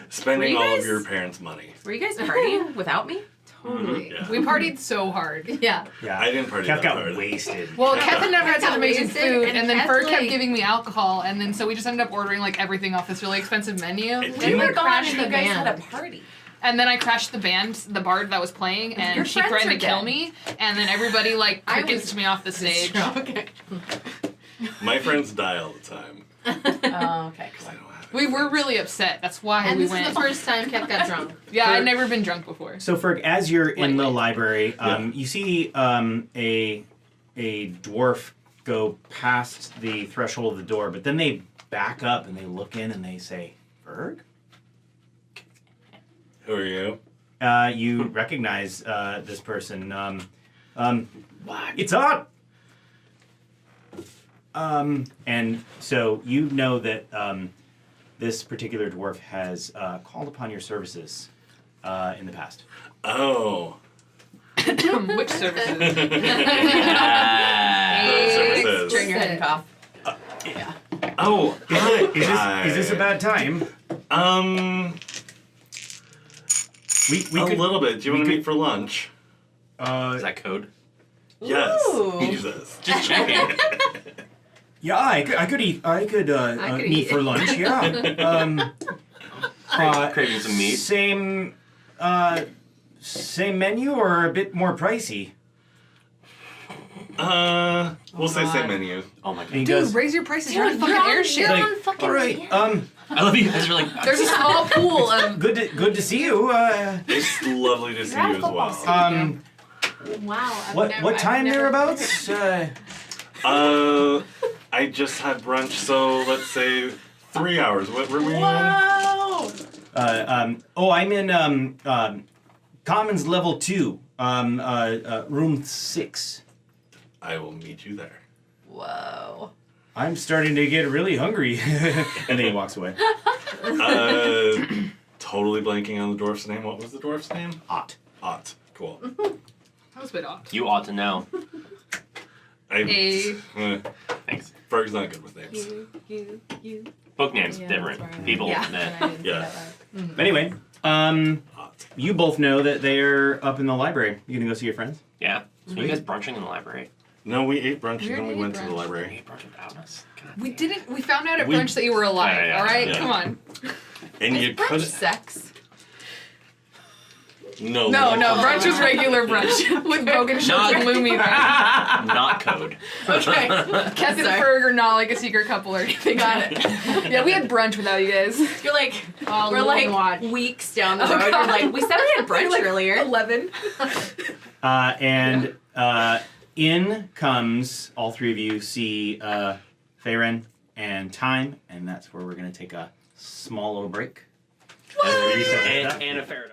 spending Were you all of guys- your parents' money. Were you guys partying without me? Totally. Yeah. We partied so hard. Yeah. yeah. I didn't party Kev that got hard. wasted. Well, Kevin never had such got amazing wasted, food, and and then Kev, Ferd kept like- giving me alcohol, and then so we just ended up ordering like everything off this really expensive menu. It We didn't- were gone crashed and the you guys band. had a party. And then I crashed the band, the bard that was playing, and Your she friends threatened are to kill dead. me. And then everybody like I crickets was- to me off the stage. Okay. My friends die all the time Oh, okay. because I don't have We were really upset. That's why And we this went. is the first time Kev got drunk. Yeah, I'd never been drunk before. So, Ferg, as you're in the Lightweight. library, you see a dwarf go past the threshold of the door, but then they back up and they look in and they say, Ferg? Who are you? You recognize this person. It's Ott! And so you know that this particular dwarf has called upon your services in the past. Oh. Which services? Services. Turn your head and cough. Oh, Is this a bad time? We a could, little bit. Do you want to meet for lunch? Is that code? Yes. Ooh. Jesus. Just checking. yeah, I could eat. I could could meet eat. for lunch. Yeah. Craving some meat. Same menu or a bit more pricey? We'll say same menu. Oh my And he god. Dude, goes, raise your prices. Dude, You're on a fucking airship. you're like, on fucking. all right. I love you guys are like. There's a small pool of. Good to see you. It's lovely to see You're at a you as football well. stadium. Wow. What time thereabouts? I just had brunch, so let's say 3 hours. What were we in? Whoa! I'm in Commons level 2, room 6. I will meet you there. Whoa. I'm starting to get really hungry. And then he walks away. Totally blanking on the dwarf's name. What was the dwarf's name? Ott. Ott. Cool. That was a bit odd. You ought to know. A- Thanks. Ferg's not good with names. You. Book names Yeah, different. that's right. People. Yeah. Nah. Yeah. Anyway, Ott. you both know that they're up in the library. You gonna go see your friends? Yeah. So you guys brunching in the library? No, we ate brunch We and then we already went ate to the brunch. You library. ate brunch without us? We didn't. We found out at We- brunch that you were alive. Yeah, all right, yeah. come on. And you Is brunch could sex? no. No, brunch was regular brunch with broken shorts and Lumi. Right? Not code. Okay. Keth and Sorry. Ferg are not like a secret couple or anything. Got it. Yeah, we had brunch without you guys. You're like, Oh, we're Lou like and watch. weeks down the Oh, road. You're God. like, we said we had brunch earlier. 11. And in comes, all three of you see Faerynn and Time, and that's where we're gonna take a small little break. And a fair